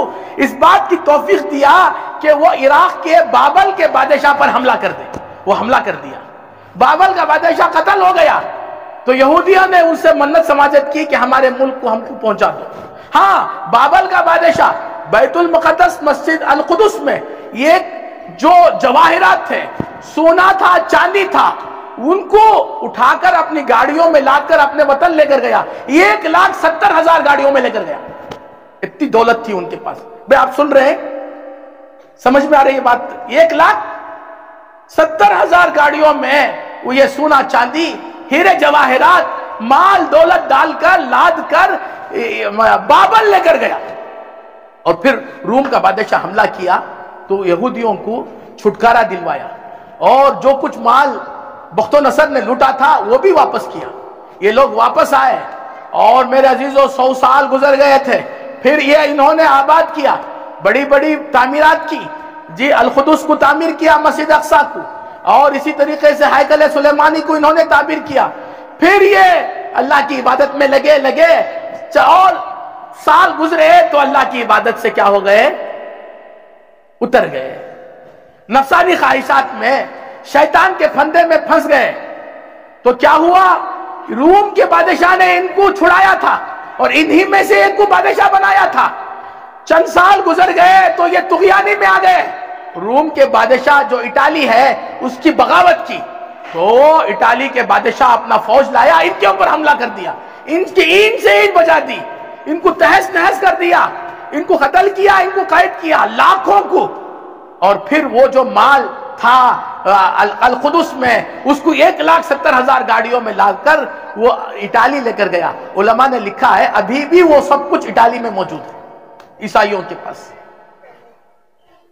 اس بات کی توفیق دیا کہ وہ عراق کے بابل کے بادشاہ پر حملہ کر دے. وہ حملہ کر دیا، بابل کا بادشاہ قتل ہو گیا. تو یہودیوں نے ان سے منت سماجت کی کہ ہمارے ملک کو ہم کو پہنچا دو. ہاں، بابل کا بادشاہ بیت المقدس مسجد القدس میں یہ جو جواہرات تھے، سونا تھا، چاندی تھا، ان کو اٹھا کر اپنی گاڑیوں میں لا کر اپنے وطن لے کر گیا. 1,70,000 گاڑیوں میں لے کر گیا. اتنی دولت تھی ان کے پاس. بھئی آپ سن رہے ہیں؟ سمجھ میں آ رہی ہے بات؟ 1,70,000 گاڑیوں میں وہ یہ سونا چاندی، ہیرے جواہرات، مال دولت ڈال کر لاد کر بابل لے کر گیا. اور پھر روم کا بادشاہ حملہ کیا تو یہودیوں کو چھٹکارا دلوایا اور جو کچھ مال بخت و نصر نے لوٹا تھا وہ بھی واپس کیا. یہ لوگ واپس آئے اور میرے عزیزوں 100 سال گزر گئے تھے. پھر یہ انہوں نے آباد کیا، بڑی بڑی تعمیرات کی. جی، القدس کو تعمیر کیا، مسجد اقصی کو، اور اسی طریقے سے ہیکل سلیمانی کو انہوں نے تعمیر کیا. پھر یہ اللہ کی عبادت میں لگے اور سال گزرے تو اللہ کی عبادت سے کیا ہو گئے؟ اتر گئے. نفسانی خواہشات میں، شیطان کے پھندے میں پھنس گئے. تو کیا ہوا؟ روم کے بادشاہ نے ان کو چھڑایا تھا اور انہی میں سے ایک کو بادشاہ بنایا تھا. چند سال گزر گئے تو یہ طغیانی میں آ گئے. روم کے بادشاہ جو اٹالی ہے اس کی بغاوت کی تو اٹالی کے بادشاہ اپنا فوج لایا، ان کے اوپر حملہ کر دیا، ان کی اینٹ سے اینٹ بجا دی، ان کو تہس نہس کر دیا، ان کو قتل کیا، ان کو قید کیا، لاکھوں کو. اور پھر وہ جو مال تھا القدس میں اس کو 1,70,000 گاڑیوں میں لا کر وہ اٹالی لے کر گیا. علماء نے لکھا ہے ابھی بھی وہ سب کچھ اٹالی میں موجود ہے، عیسائیوں کے پاس.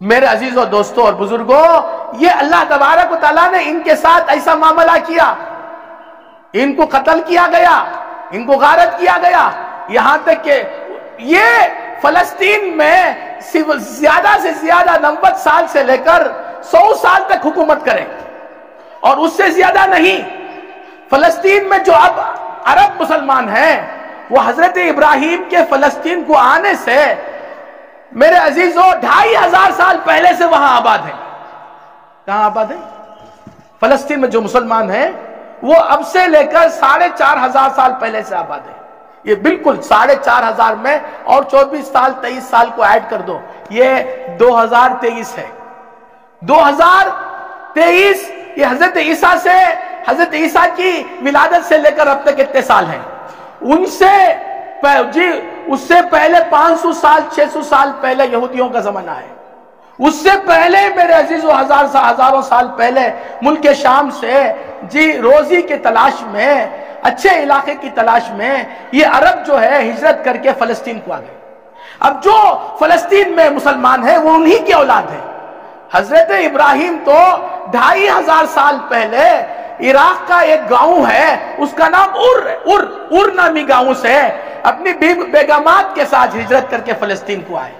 میرے عزیزوں، دوستوں اور بزرگوں، یہ اللہ تبارک و تعالیٰ نے ان کے ساتھ ایسا معاملہ کیا. ان کو قتل کیا گیا، ان کو غارت کیا گیا، یہاں تک کہ یہ فلسطین میں زیادہ سے زیادہ 90 سال سے لے کر 100 سال تک حکومت کریں، اور اس سے زیادہ نہیں. فلسطین میں جو اب عرب مسلمان ہیں وہ حضرت ابراہیم کے فلسطین کو آنے سے میرے عزیزوں 2,500 سال پہلے سے وہاں آباد ہیں. کہاں آباد ہیں؟ فلسطین میں جو مسلمان ہیں وہ اب سے لے کر 4,500 سال پہلے سے آباد ہیں. یہ بالکل 4,500 میں اور 24 سال 23 سال کو ایڈ کر دو، یہ 2023 ہے. 2023 یہ حضرت عیسیٰ کی ولادت سے لے کر اب تک کتنے سال ہیں؟ اس سے پہلے 500 سال 600 سال پہلے یہودیوں کا زمانہ ہے. اس سے پہلے میرے عزیزوں ہزاروں سال پہلے ملک شام سے روزی کے تلاش میں، اچھے علاقے کی تلاش میں یہ عرب جو ہے ہجرت کر کے فلسطین کو آ گئے. اب جو فلسطین میں مسلمان ہیں وہ انہی کی اولاد ہیں. حضرت ابراہیم تو 2,500 سال پہلے عراق کا ایک گاؤں ہے، اس کا نام ار نامی گاؤں سے اپنی بیگمات کے ساتھ ہجرت کر کے فلسطین کو آئے.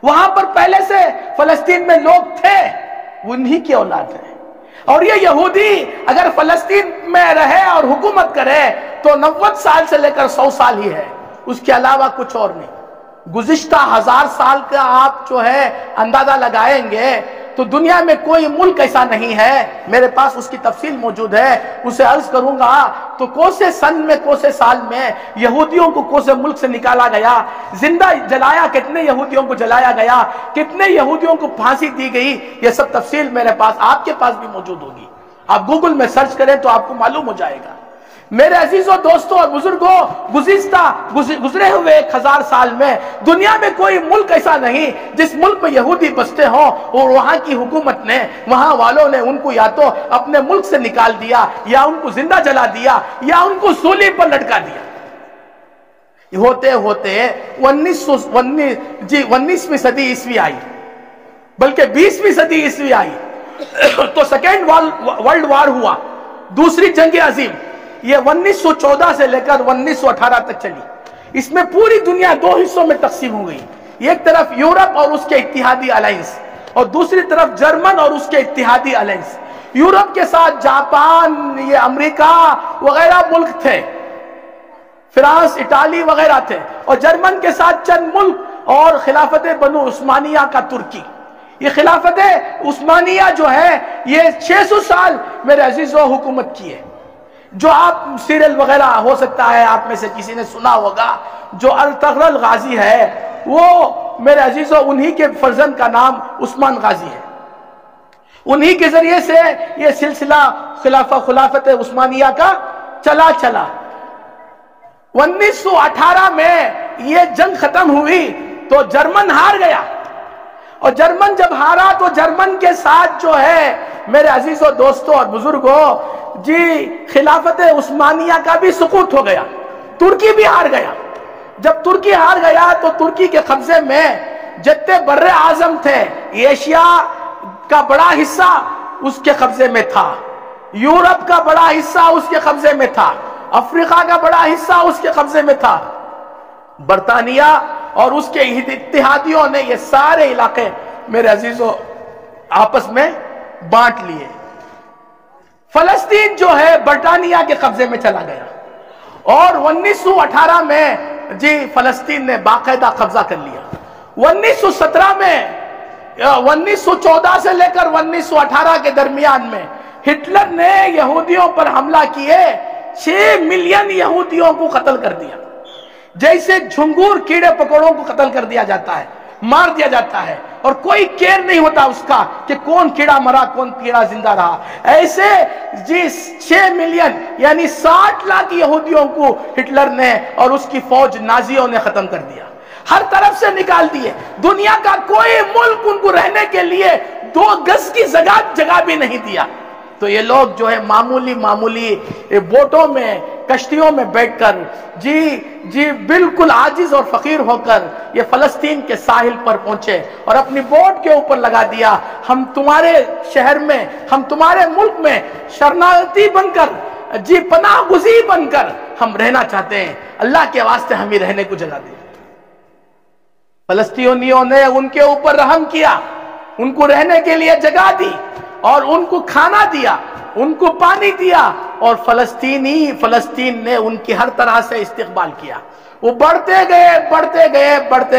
وہاں پر پہلے سے فلسطین میں لوگ تھے، انہی کی اولاد ہے. اور یہ یہودی اگر فلسطین میں رہے اور حکومت کرے تو 90 سال سے لے کر 100 سال ہی ہے، اس کے علاوہ کچھ اور نہیں. گزشتہ 1000 سال کا آپ جو ہے اندازہ لگائیں گے تو دنیا میں کوئی ملک ایسا نہیں ہے. میرے پاس اس کی تفصیل موجود ہے، اسے عرض کروں گا تو کوسے سن میں کوسے سال میں یہودیوں کو کوسے ملک سے نکالا گیا، زندہ جلایا، کتنے یہودیوں کو جلایا گیا، کتنے یہودیوں کو پھانسی دی گئی، یہ سب تفصیل میرے پاس، آپ کے پاس بھی موجود ہوگی. آپ گوگل میں سرچ کریں تو آپ کو معلوم ہو جائے گا. میرے عزیزوں، دوستوں اور بزرگوں، گزرے ہوئے 1000 سال میں دنیا میں کوئی ملک ایسا نہیں جس ملک میں یہودی بستے ہوں اور وہاں کی حکومت نے، وہاں والوں نے ان کو یا تو اپنے ملک سے نکال دیا یا ان کو زندہ جلا دیا یا ان کو سولی پر لٹکا دیا. ہوتے ہوتے 19ویں صدی عیسوی آئی، بلکہ 20ویں صدی عیسوی آئی تو سیکنڈ ورلڈ وار ہوا، دوسری جنگ عظیم. یہ 1914 سے لے کر 1918 تک چلی. اس میں پوری دنیا 2 حصوں میں تقسیم ہو گئی. ایک طرف یورپ اور اس کے اتحادی الائنس، اور دوسری طرف جرمن اور اس کے اتحادی الائنس. یورپ کے ساتھ جاپان، یہ امریکہ وغیرہ ملک تھے، فرانس، اٹالی وغیرہ تھے، اور جرمن کے ساتھ چند ملک اور خلافت بنو عثمانیہ کا ترکی. یہ خلافت عثمانیہ جو ہے یہ 600 سال میرے عزیزوں حکومت کی ہے. جو آپ سیریل وغیرہ ہو سکتا ہے آپ میں سے کسی نے سنا ہوگا، جو ارطغرل غازی ہے وہ میرے عزیزوں انہی کے فرزند کا نام عثمان غازی ہے. انہی کے ذریعے سے یہ سلسلہ خلافت عثمانیہ کا چلا. 1918 میں یہ جنگ ختم ہوئی تو جرمن ہار گیا، اور جرمن جب ہارا تو جرمن کے ساتھ جو ہے میرے عزیزوں، دوستوں اور بزرگوں، خلافت عثمانیہ کا بھی سقوط ہو گیا. ترکی بھی ہار گیا. جب ترکی ہار گیا تو ترکی کے قبضے میں جتنے بر اعظم تھے، ایشیا کا بڑا حصہ اس کے قبضے میں تھا، یورپ کا بڑا حصہ اس کے قبضے میں تھا، افریقہ کا بڑا حصہ اس کے قبضے میں تھا. برطانیہ اور اس کے اتحادیوں نے یہ سارے علاقے میرے عزیزوں آپس میں بانٹ لیے. فلسطین جو ہے برطانیہ کے قبضے میں چلا گیا، اور 1918 میں فلسطین نے باقاعدہ قبضہ کر لیا. 1917 میں 1914 سے لے کر 1918 کے درمیان میں ہٹلر نے یہودیوں پر حملہ کیے، 6 ملین یہودیوں کو قتل کر دیا. جیسے جھنگور کیڑے پکوڑوں کو قتل کر دیا جاتا ہے، مار دیا جاتا ہے، اور کوئی کیر نہیں ہوتا اس کا کہ کون کیڑا مرا کون کیڑا زندہ رہا، ایسے 6 ملین یعنی 60 لاکھ یہودیوں کو ہٹلر نے اور اس کی فوج نازیوں نے ختم کر دیا، ہر طرف سے نکال دیے. دنیا کا کوئی ملک ان کو رہنے کے لیے 2 گز کی جگہ بھی نہیں دیا. تو یہ لوگ جو ہے معمولی بوٹوں میں، کشتیوں میں بیٹھ کر بالکل عاجز اور فقیر ہو کر یہ فلسطین کے ساحل پر پہنچے اور اپنی بوٹ کے اوپر لگا دیا، ہم تمہارے شہر میں، ہم تمہارے ملک میں شرنارتی بن کر، پناہ گزین بن کر ہم رہنا چاہتے ہیں، اللہ کے واسطے ہمیں رہنے کو جگہ دے. فلسطینیوں نے ان کے اوپر رحم کیا، ان کو رہنے کے لیے جگہ دی، اور ان کو کھانا دیا، ان کو پانی دیا، اور فلسطین نے ان کی ہر طرح سے استقبال کیا. وہ بڑھتے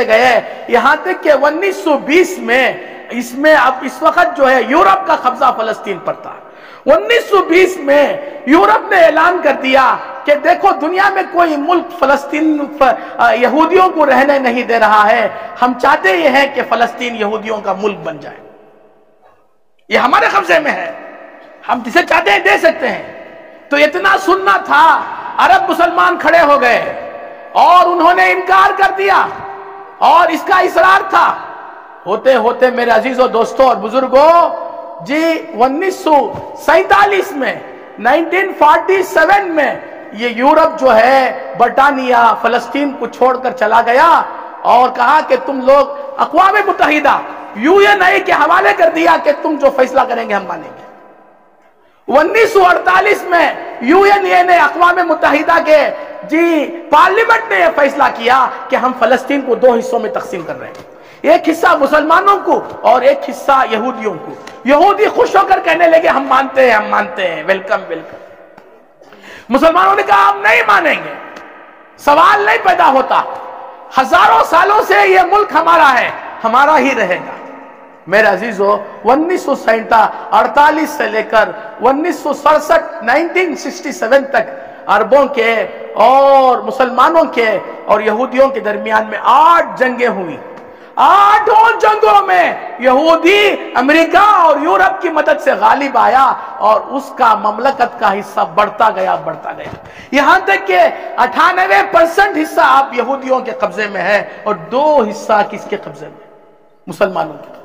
گئے یہاں تک کہ 1920 میں اس وقت جو ہے یورپ کا قبضہ فلسطین پر تھا. 1920 میں یورپ نے اعلان کر دیا کہ دیکھو دنیا میں کوئی ملک فلسطین یہودیوں کو رہنے نہیں دے رہا ہے، ہم چاہتے یہ ہیں کہ فلسطین یہودیوں کا ملک بن جائے، یہ ہمارے قبضے میں ہے، ہم جسے چاہتے ہیں دے سکتے ہیں. تو اتنا سننا تھا، عرب مسلمان کھڑے ہو گئے اور انہوں نے انکار کر دیا، اور اس کا اصرار تھا. ہوتے ہوتے میرے عزیزوں، دوستوں اور بزرگوں، 1947 میں 1947 میں یہ یورپ جو ہے برطانیہ فلسطین کو چھوڑ کر چلا گیا اور کہا کہ تم لوگ اقوام متحدہ UN کے حوالے کر دیا کہ تم جو فیصلہ کریں گے ہم مانیں گے. 1948 میں UN نے اقوام متحدہ کے جی پارلیمنٹ نے یہ فیصلہ کیا کہ ہم فلسطین کو 2 حصوں میں تقسیم کر رہے ہیں، ایک حصہ مسلمانوں کو اور ایک حصہ یہودیوں کو۔ یہودی خوش ہو کر کہنے لگے ہم مانتے ہیں، ہم مانتے ہیں، ویلکم ویلکم۔ مسلمانوں نے کہا ہم نہیں مانیں گے، سوال نہیں پیدا ہوتا، ہزاروں سالوں سے یہ ملک ہمارا ہے، ہمارا ہی رہے گا۔ میرے عزیزو، 1948 سے لے کر 1967 تک عربوں کے اور مسلمانوں کے اور یہودیوں کے درمیان میں 8 جنگیں ہوئی۔ 8 جنگوں میں یہودی امریکہ اور یورپ کی مدد سے غالب آیا اور اس کا مملکت کا حصہ بڑھتا گیا یہاں تک کہ 98% حصہ آپ یہودیوں کے قبضے میں ہے اور 2 حصہ کس کے قبضے میں؟ مسلمانوں کے قبضے۔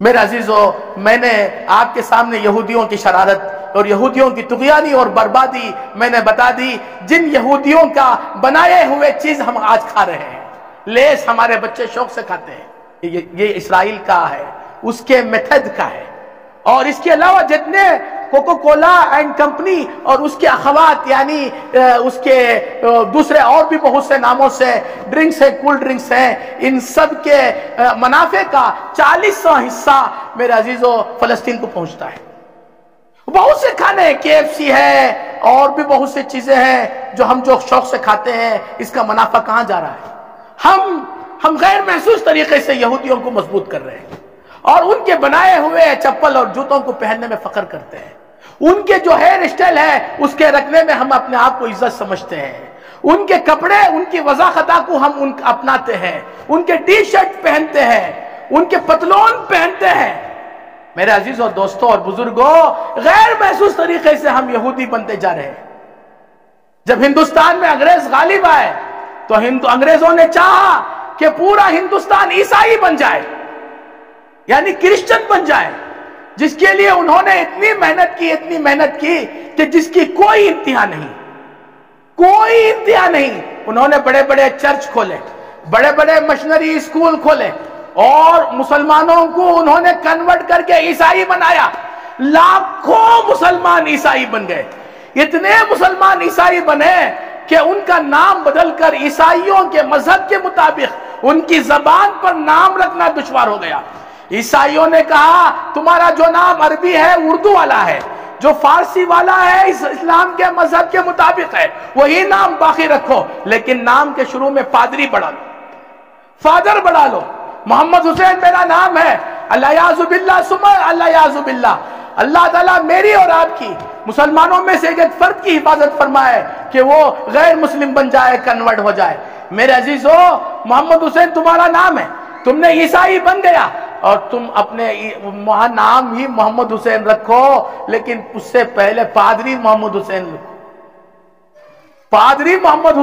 میرے عزیزو، میں نے آپ کے سامنے یہودیوں کی شرارت اور یہودیوں کی طغیانی اور بربادی میں نے بتا دی۔ جن یہودیوں کا بنائے ہوئے چیز ہم آج کھا رہے ہیں، لیس ہمارے بچے شوق سے کھاتے ہیں، یہ اسرائیل کا ہے، اس کے میتھڈ کا ہے۔ اور اس کے علاوہ جتنے کوکو کولا اینڈ کمپنی اور اس کے اخوات یعنی اس کے دوسرے اور بھی بہت سے ناموں سے ڈرنکس ہیں، کول ڈرنکس ہیں، ان سب کے منافع کا 40واں حصہ میرے عزیزو فلسطین کو پہنچتا ہے۔ بہت سے کھانے KFC ہے اور بھی بہت سی چیزیں ہیں جو ہم شوق سے کھاتے ہیں، اس کا منافع کہاں جا رہا ہے؟ ہم غیر محسوس طریقے سے یہودیوں کو مضبوط کر رہے ہیں اور ان کے بنائے ہوئے چپل اور جوتوں کو پہننے میں فخر کرتے ہیں۔ ان کے جو ہیئر اسٹائل ہے اس کے رکھنے میں ہم اپنے آپ کو عزت سمجھتے ہیں۔ ان کے کپڑے، ان کی وضاحت کو ہم اپناتے ہیں، ان کے ٹی شرٹ پہنتے ہیں، ان کے پتلون پہنتے ہیں۔ میرے عزیز اور دوستوں اور بزرگوں، غیر محسوس طریقے سے ہم یہودی بنتے جا رہے ہیں۔ جب ہندوستان میں انگریز غالب آئے تو انگریزوں نے چاہا کہ پورا ہندوستان عیسائی بن جائے، یعنی کرسچن بن جائے، جس کے لیے انہوں نے اتنی محنت کی کہ جس کی کوئی انتہا نہیں۔ انہوں نے بڑے بڑے چرچ کھولے، بڑے بڑے مشنری اسکول کھولے اور مسلمانوں کو انہوں نے کنورٹ کر کے عیسائی بنایا۔ لاکھوں مسلمان عیسائی بن گئے، اتنے مسلمان عیسائی بنے کہ ان کا نام بدل کر عیسائیوں کے مذہب کے مطابق ان کی زبان پر نام رکھنا دشوار ہو گیا۔ عیسائیوں نے کہا تمہارا جو نام عربی ہے اردو والا ہے، جو فارسی والا ہے اسلام کے مذہب کے مطابق ہے، وہی نام باقی رکھو، لیکن نام کے شروع میں پادری بڑھا لو، فادر بڑھا لو۔ محمد حسین میرا نام ہے، اللہ یعذ باللہ ثم اللہ یعذ باللہ، اللہ تعالیٰ میری اور آپ کی مسلمانوں میں سے ایک فرد کی حفاظت فرمائے کہ وہ غیر مسلم بن جائے، کنورٹ ہو جائے۔ میرے عزیزو، محمد حسین تمہارا نام ہے، تم نے عیسائی بن گیا اور تم اپنے نام ہی محمد حسین رکھو، لیکن اس سے پہلے پادری محمد حسین رکھو۔ پادری محمد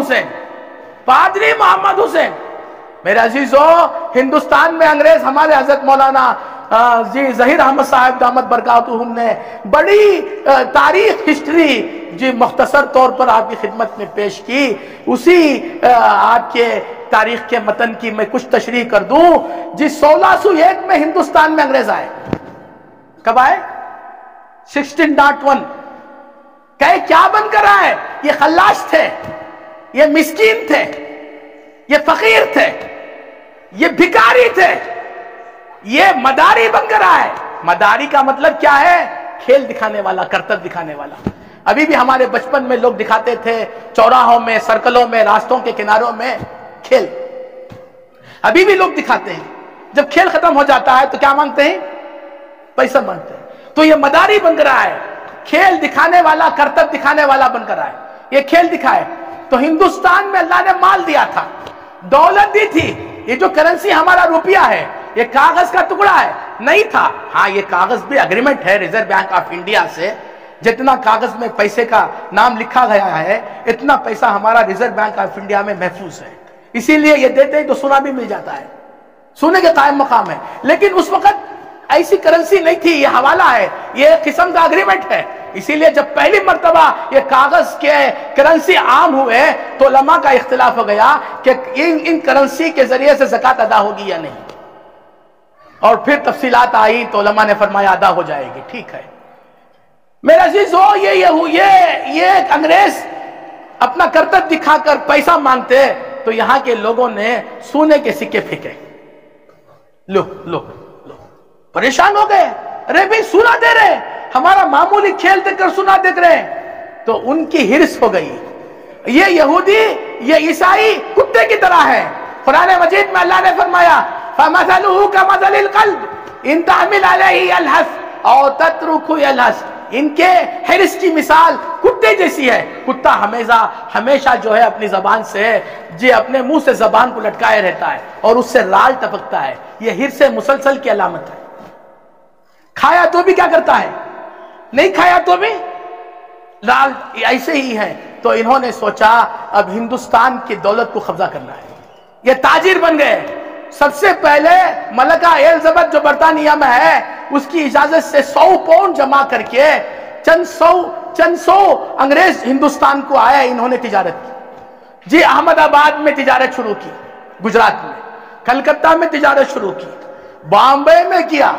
حسین۔ میرے عزیزو، ہندوستان میں انگریز ہمارے حضرت مولانا ظہیر احمد صاحب دامت برکاتہم نے بڑی تاریخ ہسٹری مختصر طور پر آپ کی خدمت میں پیش کی۔ اسی آپ کے تاریخ کے متن کی میں کچھ تشریح کر دوں۔ 1601 میں ہندوستان میں انگریز آئے۔ کب آئے؟ 1601۔ کہے کیا بن کر آئے؟ یہ خلاش تھے، یہ مسکین تھے، یہ فقیر تھے، یہ بھکاری تھے، یہ مداری بن کر آئے۔ مداری کا مطلب کیا ہے؟ کھیل دکھانے والا، کرتب دکھانے والا۔ ابھی بھی ہمارے بچپن میں لوگ دکھاتے تھے چوراہوں میں، سرکلوں میں، راستوں کے کناروں میں کھیل، ابھی بھی لوگ دکھاتے ہیں۔ جب کھیل ختم ہو جاتا ہے تو کیا مانگتے ہیں؟ پیسہ مانگتے ہیں۔ تو یہ مداری بن کر آئے، کھیل دکھانے والا، کرتب دکھانے والا بن کر آئے، یہ کھیل دکھائے۔ تو ہندوستان میں اللہ نے مال دیا تھا، دولت دی تھی۔ یہ جو کرنسی ہمارا روپیہ ہے، یہ کاغذ کا ٹکڑا ہے نہیں تھا۔ ہاں، یہ کاغذ بھی اگریمنٹ ہے ریزرو بینک آف انڈیا سے، جتنا کاغذ میں پیسے کا نام لکھا گیا ہے اتنا پیسہ ہمارا ریزرو بینک آف انڈیا میں محفوظ ہے، اسی لیے یہ دیتے ہیں تو سونا بھی مل جاتا ہے، سونے کے قائم مقام ہے۔ لیکن اس وقت ایسی کرنسی نہیں تھی، یہ حوالہ ہے، یہ قسم کا اگریمنٹ ہے۔ اسی لیے جب پہلی مرتبہ یہ کاغذ کے کرنسی عام ہوئے تو علماء کا اختلاف ہو گیا کہ ان کرنسی کے ذریعے سے زکوٰۃ ادا ہوگی یا نہیں، اور پھر تفصیلات آئی تو علماء نے فرمایا ادا ہو جائے گی، ٹھیک ہے۔ میرے عزیزو، یہ انگریز اپنا کرتب دکھا کر پیسہ مانگتے تو یہاں کے لوگوں نے سونے کے سکے پھینکے. لو لو لو پریشان ہو گئے. ارے بھائی سونا دے رہے, ہمارا معمولی کھیل دیکھ کر سونا دیکھ رہے ہیں. تو ان کی ہرس ہو گئی. یہ یہودی, یہ عیسائی کتے کی طرح ہے. قرآن مجید میں اللہ نے فرمایا فَمَثَلُهُ كَمَثَلِ الْقَلْبِ إِن تَحْمِلْ عَلَيْهِ يَلْهَثْ أَوْ تَتْرُكْهُ يَلْهَثْ. ان کے حرص کی مثال کتے جیسی ہے. کتا ہمیشہ جو ہے اپنی زبان سے اپنے منہ سے زبان کو لٹکائے رہتا ہے اور اس سے رال ٹپکتا ہے. یہ حرص مسلسل کی علامت ہے. کھایا تو بھی کیا کرتا ہے, نہیں کھایا تو بھی رال ایسے ہی ہے. تو انہوں نے سوچا اب ہندوستان کی دولت کو قبضہ کرنا ہے. یہ تاجر بن گئے. سب سے پہلے ملکہ ایلزبتھ جو برطانیہ میں ہے اس کی اجازت سے 100 پاؤنڈ جمع کر کے چند سو انگریز ہندوستان کو آئے. انہوں نے تجارت کی. احمد آباد میں تجارت شروع کی, گجرات میں, کلکتہ میں تجارت شروع کی, بامبے میں کیا,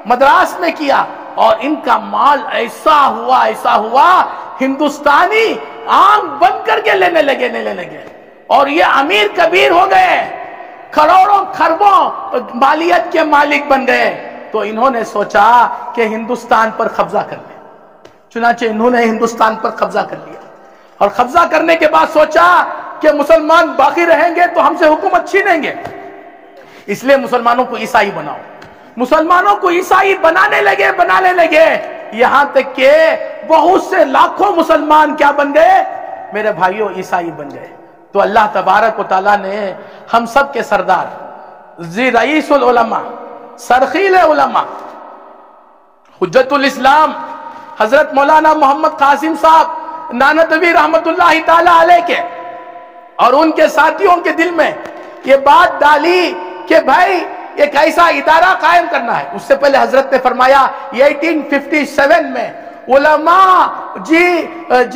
مدراس میں کیا, اور ان کا مال ایسا ہوا ہندوستانی آنکھ بند کر کے لینے لگے اور یہ امیر کبیر ہو گئے, کروڑوں خربوں مالیت کے مالک بن گئے. تو انہوں نے سوچا کہ ہندوستان پر قبضہ کر لیں. چنانچہ انہوں نے ہندوستان پر قبضہ کر لیا اور قبضہ کرنے کے بعد سوچا کہ مسلمان باقی رہیں گے تو ہم سے حکومت چھینیں گے, اس لیے مسلمانوں کو عیسائی بناؤ. مسلمانوں کو عیسائی بنانے لگے یہاں تک کہ بہت سے لاکھوں مسلمان کیا بن گئے میرے بھائیوں, عیسائی بن گئے. تو اللہ تبارک و تعالیٰ نے ہم سب کے سردار رئیس العلماء, سرخیل علماء, حجت الاسلام حضرت مولانا محمد قاسم صاحب نانوتوی رحمت اللہ تعالی علیہ کے اور ان کے ساتھیوں کے دل میں یہ بات ڈالی کہ بھائی ایک ایسا ادارہ قائم کرنا ہے. اس سے پہلے حضرت نے فرمایا 1857 میں علماء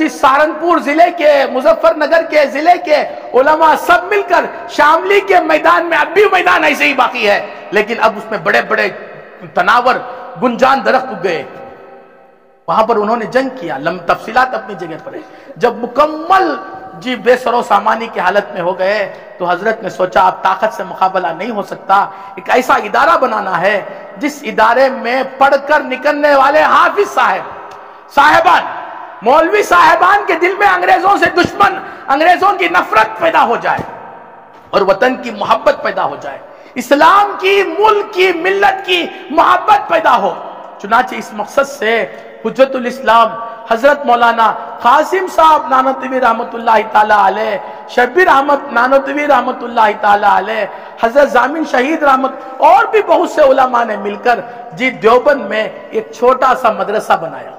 سہارنپور ضلع کے, مظفر نگر کے ضلع کے علماء سب مل کر شاملی کے میدان میں, اب بھی میدان ایسے ہی باقی ہے لیکن اب اس میں بڑے بڑے تناور گنجان درخت اگ گئے, وہاں پر انہوں نے جنگ کیا. تفصیلات اپنی جگہ پر ہے. جب مکمل بے سر و سامانی کی حالت میں ہو گئے تو حضرت نے سوچا اب طاقت سے مقابلہ نہیں ہو سکتا, ایک ایسا ادارہ بنانا ہے جس ادارے میں پڑھ کر نکلنے والے حافظ صاحبان مولوی صاحبان کے دل میں انگریزوں سے دشمن, انگریزوں کی نفرت پیدا ہو جائے اور وطن کی محبت پیدا ہو جائے, اسلام کی, ملک کی, ملت کی محبت پیدا ہو. چنانچہ اس مقصد سے حجت الاسلام حضرت مولانا قاسم صاحب نانوتوی رحمت اللہ تعالی علیہ, شبیر احمد نانوتوی رحمت اللہ تعالی علیہ, حضرت ضامن شہید رحمت اور بھی بہت سے علماء نے مل کر دیوبند میں ایک چھوٹا سا مدرسہ بنایا.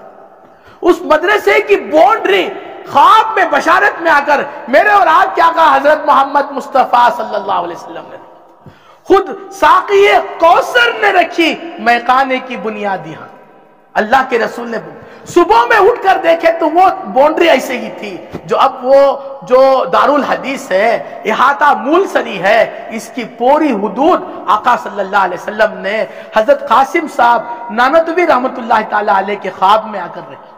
اس مدرسے کی باؤنڈری خواب میں بشارت میں آ کر میرے اور آپ کیا کہا حضرت محمد مصطفیٰ صلی اللہ علیہ وسلم نے خود ساقی کوثر نے رکھی میخانے کی بنیاد یہاں. اللہ کے رسول نے صبح میں اٹھ کر دیکھے تو وہ باؤنڈری ایسے ہی تھی جو دارالحدیث ہے, احاطہ مول سری ہے, اس کی پوری حدود آقا صلی اللہ علیہ وسلم نے حضرت قاسم صاحب نانوتوی رحمت اللہ تعالی علیہ کے خواب میں آ کر رکھی.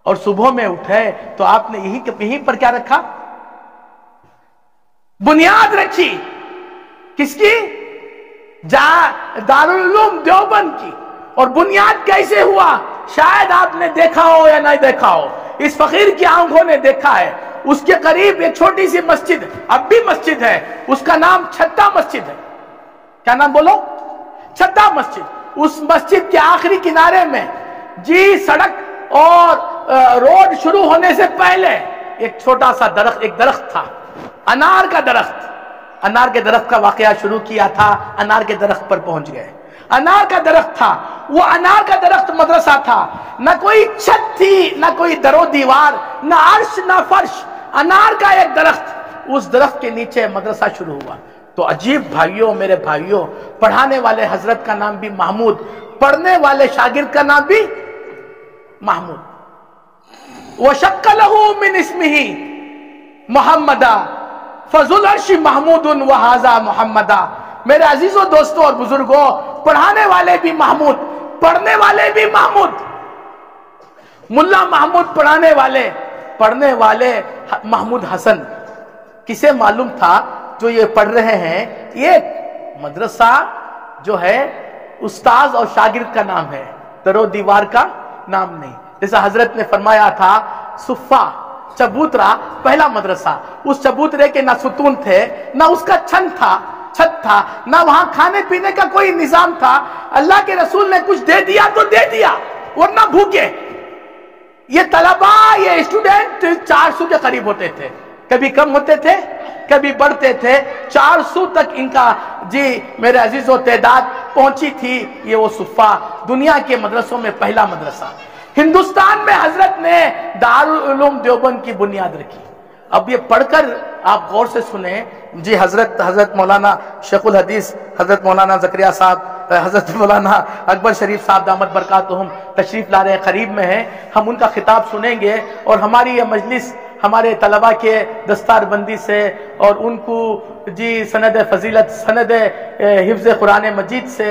اور صبح میں اٹھے تو آپ نے یہیں پر کیا رکھا, بنیاد رکھی. کس کی؟ دارالعلوم دیوبند کی. اور بنیاد کیسے ہوا شاید آپ نے دیکھا ہو یا نہیں دیکھا ہو, اس فقیر کی آنکھوں نے دیکھا ہے. اس کے قریب ایک چھوٹی سی مسجد, اب بھی مسجد ہے, اس کا نام چھتا مسجد ہے. کیا نام بولو؟ چھتا مسجد. اس مسجد کے آخری کنارے میں سڑک اور روڈ شروع ہونے سے پہلے ایک چھوٹا سا درخت تھا, انار کا درخت. انار کے درخت کا واقعہ شروع کیا تھا, انار کے درخت پر پہنچ گئے. انار کا درخت تھا, وہ انار کا درخت مدرسہ تھا. نہ کوئی چھت تھی, نہ کوئی در و دیوار, نہ عرش نہ فرش, انار کا ایک درخت. اس درخت کے نیچے مدرسہ شروع ہوا. تو عجیب بھائیوں, میرے بھائیوں, پڑھانے والے حضرت کا نام بھی محمود, پڑھنے والے شاگرد کا نام بھی محمود. وَشَقَّ لَهُ مِنْ اسْمِهِ محمدا فَذُو الْعَرْشِ مَحْمُودٌ وَهَذَا محمدا. میرے عزیزوں, دوستوں اور بزرگوں, پڑھانے والے بھی محمود, پڑھنے والے بھی محمود. ملا محمود پڑھانے والے, پڑھنے والے محمود حسن، کسے معلوم تھا جو یہ پڑھ رہے ہیں یہ مدرسہ جو ہے استاذ اور شاگرد کا نام ہے، در و دیوار کا نام نہیں. جیسا حضرت نے فرمایا تھا صفہ چبوترا پہلا مدرسہ، اس چبوترے کے نہ ستون تھے، نہ اس کا چھت تھا، نہ وہاں کھانے پینے کا کوئی نظام تھا. اللہ کے رسول نے کچھ دے دیا تو دے دیا، ورنہ بھوکے. یہ طلبہ، یہ اسٹوڈنٹ 400 کے قریب ہوتے تھے، کبھی کم ہوتے تھے کبھی بڑھتے تھے. 400 تک ان کا جی میرے عزیزو تعداد پہنچی تھی. یہ وہ صفہ دنیا کے مدرسوں میں پہلا مدرسہ. ہندوستان میں حضرت نے دارالعلوم دیوبند کی بنیاد رکھی. اب یہ پڑھ کر آپ غور سے سنیں جی. حضرت مولانا شیخ الحدیث حضرت مولانا زکریا صاحب، حضرت مولانا اکبر شریف صاحب دامت برکاتہم تشریف لا رہے ہیں، قریب میں ہیں. ہم ان کا خطاب سنیں گے اور ہماری یہ مجلس ہمارے طلبہ کے دستار بندی سے اور ان کو جی سند فضیلت، سند حفظ قرآن مجید سے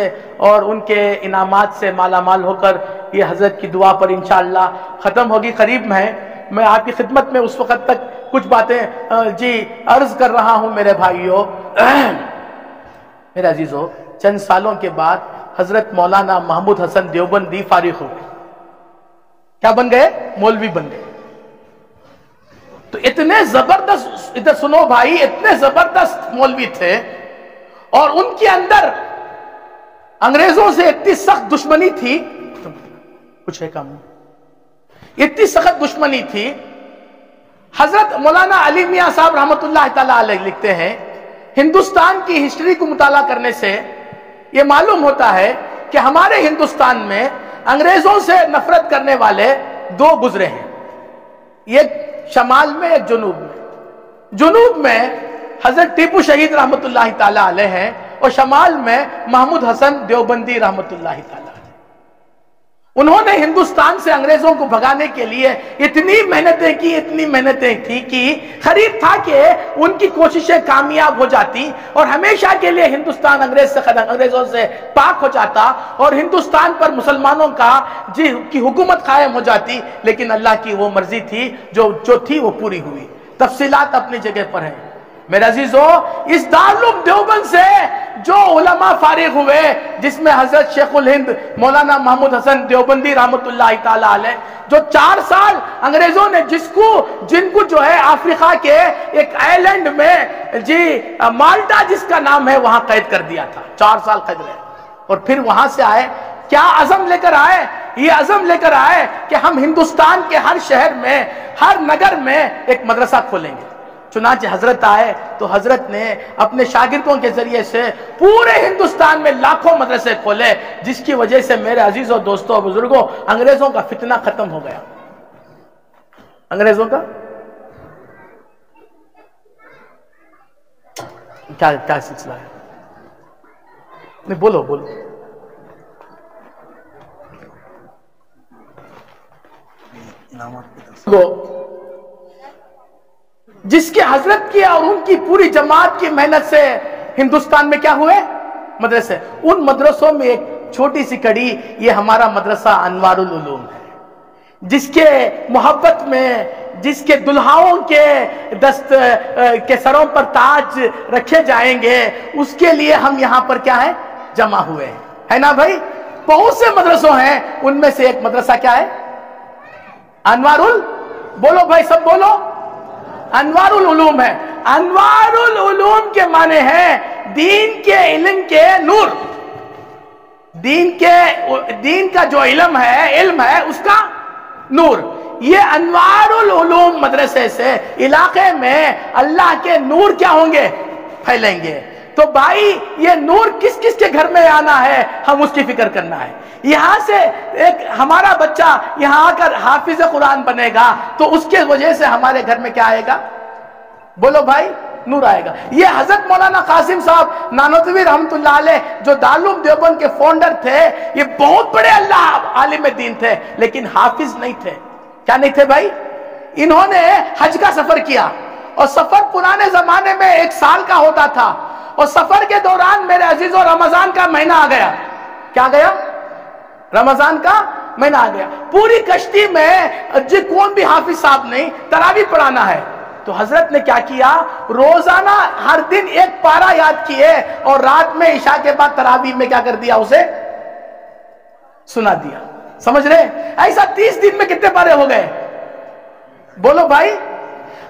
اور ان کے انعامات سے مالا مال ہو کر یہ حضرت کی دعا پر انشاءاللہ ختم ہوگی. قریب میں ہے، میں آپ کی خدمت میں اس وقت تک کچھ باتیں جی عرض کر رہا ہوں میرے بھائیوں. میرے عزیزو، چند سالوں کے بعد حضرت مولانا محمود حسن دیوبندی فارغ ہو گئے. کیا بن گئے؟ مولوی بن گئے. تو اتنے زبردست، ادھر سنو بھائی، اتنے زبردست مولوی تھے اور ان کے اندر انگریزوں سے اتنی سخت دشمنی تھی، کچھ ہے کام، اتنی سخت دشمنی تھی. حضرت مولانا علی میاں صاحب رحمت اللہ تعالی علیہ لکھتے ہیں ہندوستان کی ہسٹری کو مطالعہ کرنے سے یہ معلوم ہوتا ہے کہ ہمارے ہندوستان میں انگریزوں سے نفرت کرنے والے دو گزرے ہیں، ایک شمال میں ایک جنوب میں. جنوب میں حضرت ٹیپو شہید رحمت اللہ تعالی علیہ ہیں اور شمال میں محمود حسن دیوبندی رحمت اللہ تعالی علیہ. انہوں نے ہندوستان سے انگریزوں کو بھگانے کے لیے اتنی محنتیں کی، قریب تھا کہ ان کی کوششیں کامیاب ہو جاتی اور ہمیشہ کے لیے ہندوستان انگریزوں سے پاک ہو جاتا اور ہندوستان پر مسلمانوں کی حکومت قائم ہو جاتی. لیکن اللہ کی وہ مرضی تھی جو تھی وہ پوری ہوئی. تفصیلات اپنی جگہ پر ہیں. میرے عزیزو، اس دارالعلوم دیوبند سے جو علماء فارغ ہوئے، جس میں حضرت شیخ الہند مولانا محمود حسن دیوبندی رحمت اللہ تعالی علیہ، جو 4 سال انگریزوں نے جن کو جو ہے افریقہ کے ایک آئلینڈ میں جی مالٹا جس کا نام ہے وہاں قید کر دیا تھا. 4 سال قید رہے اور پھر وہاں سے آئے. کیا عزم لے کر آئے؟ یہ عزم لے کر آئے کہ ہم ہندوستان کے ہر شہر میں، ہر نگر میں ایک مدرسہ کھولیں گے. چنانچہ حضرت آئے تو حضرت نے اپنے شاگردوں کے ذریعے سے پورے ہندوستان میں لاکھوں مدرسے کھولے، جس کی وجہ سے میرے عزیزوں، دوستوں اور بزرگوں، انگریزوں کا فتنہ ختم ہو گیا. انگریزوں کا کیا سلسلہ ہے؟ نہیں، بولو. جس کے حضرت کی اور ان کی پوری جماعت کی محنت سے ہندوستان میں کیا ہوئے؟ مدرسے. ان مدرسوں میں ایک چھوٹی سی کڑی یہ ہمارا مدرسہ انوار العلوم ہے، جس کے محبت میں، جس کے دلہاؤں کے دست کے سروں پر تاج رکھے جائیں گے، اس کے لیے ہم یہاں پر کیا ہے؟ جمع ہوئے ہیں، ہے نا بھائی؟ بہت سے مدرسوں ہیں، ان میں سے ایک مدرسہ کیا ہے؟ بولو بھائی، سب بولو. انوار العلوم ہے. انوار العلوم کے معنی ہے دین کے علم کے نور. دین کا جو علم ہے اس کا نور. یہ انوار العلوم مدرسے سے علاقے میں اللہ کے نور کیا ہوں گے؟ پھیلیں گے. تو بھائی یہ نور کس کس کے گھر میں آنا ہے، ہم اس کی فکر کرنا ہے. یہاں سے ایک ہمارا بچہ یہاں آ کر حافظ قرآن بنے گا تو اس کے وجہ سے ہمارے گھر میں کیا آئے گا؟ بولو بھائی، نور آئے گا. یہ حضرت مولانا قاسم صاحب نانوتوی رحمت اللہ علیہ جو دارالعلوم دیوبند کے فاؤنڈر تھے، یہ بہت بڑے اللہ عالم دین تھے لیکن حافظ نہیں تھے. کیا نہیں تھے بھائی؟ انہوں نے حج کا سفر کیا اور سفر پرانے زمانے میں 1 سال کا ہوتا تھا اور سفر کے دوران میرے عزیزوں رمضان کا مہینہ آ گیا. کیا گیا؟ رمضان کا میں نہ آ گیا. پوری کشتی میں جی کون بھی حافظ صاحب نہیں, تراویح پڑھانا ہے. تو حضرت نے کیا کیا, روزانہ ہر دن ایک پارا یاد کیے اور رات میں عشاء کے بعد تراویح میں کیا کر دیا, اسے سنا دیا. سمجھ رہے؟ ایسا 30 دن میں کتنے پارے ہو گئے؟ بولو بھائی.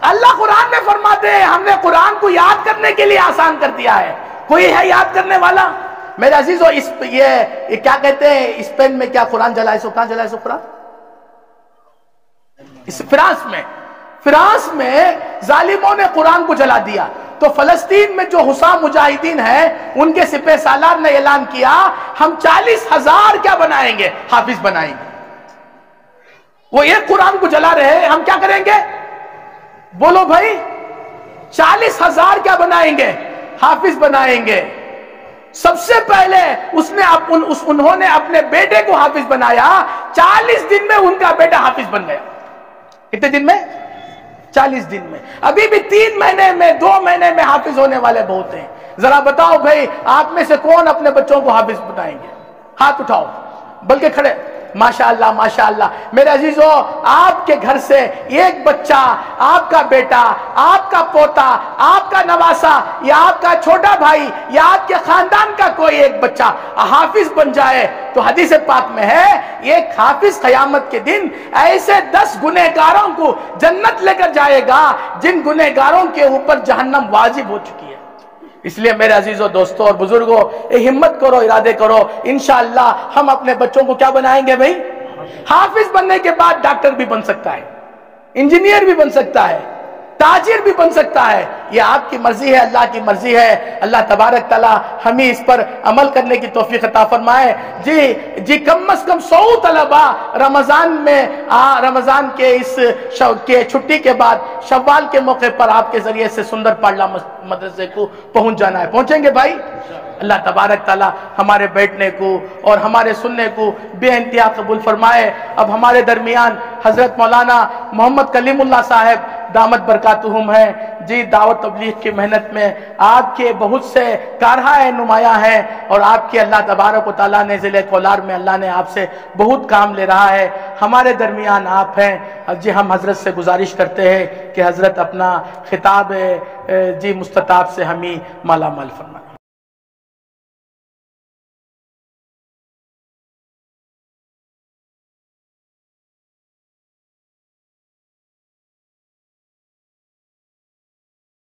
اللہ قرآن میں فرماتے ہیں ہم نے قرآن کو یاد کرنے کے لیے آسان کر دیا ہے. کوئی ہے یاد کرنے والا؟ میرے عزیزو, یہ کیا کہتے ہیں اسپین میں کیا قرآن جلائے سو, کہاں جلائے سو قرآن؟ فرانس میں ظالموں نے قرآن کو جلا دیا. تو فلسطین میں جو حسام مجاہدین ہیں ان کے سپہ سالار نے اعلان کیا ہم 40,000 کیا بنائیں گے, حافظ بنائیں گے. وہ ایک قرآن کو جلا رہے ہیں, ہم کیا کریں گے؟ بولو بھائی. 40,000 کیا بنائیں گے, حافظ بنائیں گے. سب سے پہلے انہوں نے اپنے بیٹے کو حافظ بنایا. 40 دن میں ان کا بیٹا حافظ بن گیا. کتنے دن میں؟ 40 دن میں. ابھی بھی 3 مہینے میں 2 مہینے میں حافظ ہونے والے بہت ہیں. ذرا بتاؤ بھائی آپ میں سے کون اپنے بچوں کو حافظ بنائیں گے؟ ہاتھ اٹھاؤ, بلکہ کھڑے. ماشاءاللہ ماشاءاللہ. میرے عزیزو, آپ کے گھر سے ایک بچہ, آپ کا بیٹا, آپ کا پوتا, آپ کا نواسا, یا آپ کا چھوٹا بھائی, یا آپ کے خاندان کا کوئی ایک بچہ حافظ بن جائے تو حدیث پاک میں ہے ایک حافظ قیامت کے دن ایسے 10 گنہگاروں کو جنت لے کر جائے گا جن گنہگاروں کے اوپر جہنم واجب ہو چکی ہے. اس لیے میرے عزیزوں, دوستوں اور بزرگوں, ہمت کرو, ارادے کرو. انشاءاللہ ہم اپنے بچوں کو کیا بنائیں گے بھائی؟ حافظ بننے کے بعد ڈاکٹر بھی بن سکتا ہے, انجینئر بھی بن سکتا ہے, تاجر بھی بن سکتا ہے. یہ آپ کی مرضی ہے, اللہ کی مرضی ہے. اللہ تبارک تعالی ہمیں اس پر عمل کرنے کی توفیق عطا فرمائے. جی کم از کم 100 طلبہ رمضان کے اس چھٹی کے بعد شوال کے موقع پر آپ کے ذریعے سے سندر پاڑلا مدرسے کو پہنچ جانا ہے. پہنچیں گے بھائی؟ اللہ تبارک تعالی ہمارے بیٹھنے کو اور ہمارے سننے کو بے انتہا قبول فرمائے. اب ہمارے درمیان حضرت مولانا محمد کلیم اللہ صاحب دامت برکاتہم ہیں. جی دعوت تبلیغ کی محنت میں آپ کے بہت سے کارہائے نمایاں ہیں اور آپ کی اللہ تبارک و تعالیٰ نے ذیل کولار میں اللہ نے آپ سے بہت کام لے رہا ہے. ہمارے درمیان آپ ہیں. جی ہم حضرت سے گزارش کرتے ہیں کہ حضرت اپنا خطاب جی مستطاب سے ہمیں مالا مال فرمائیں.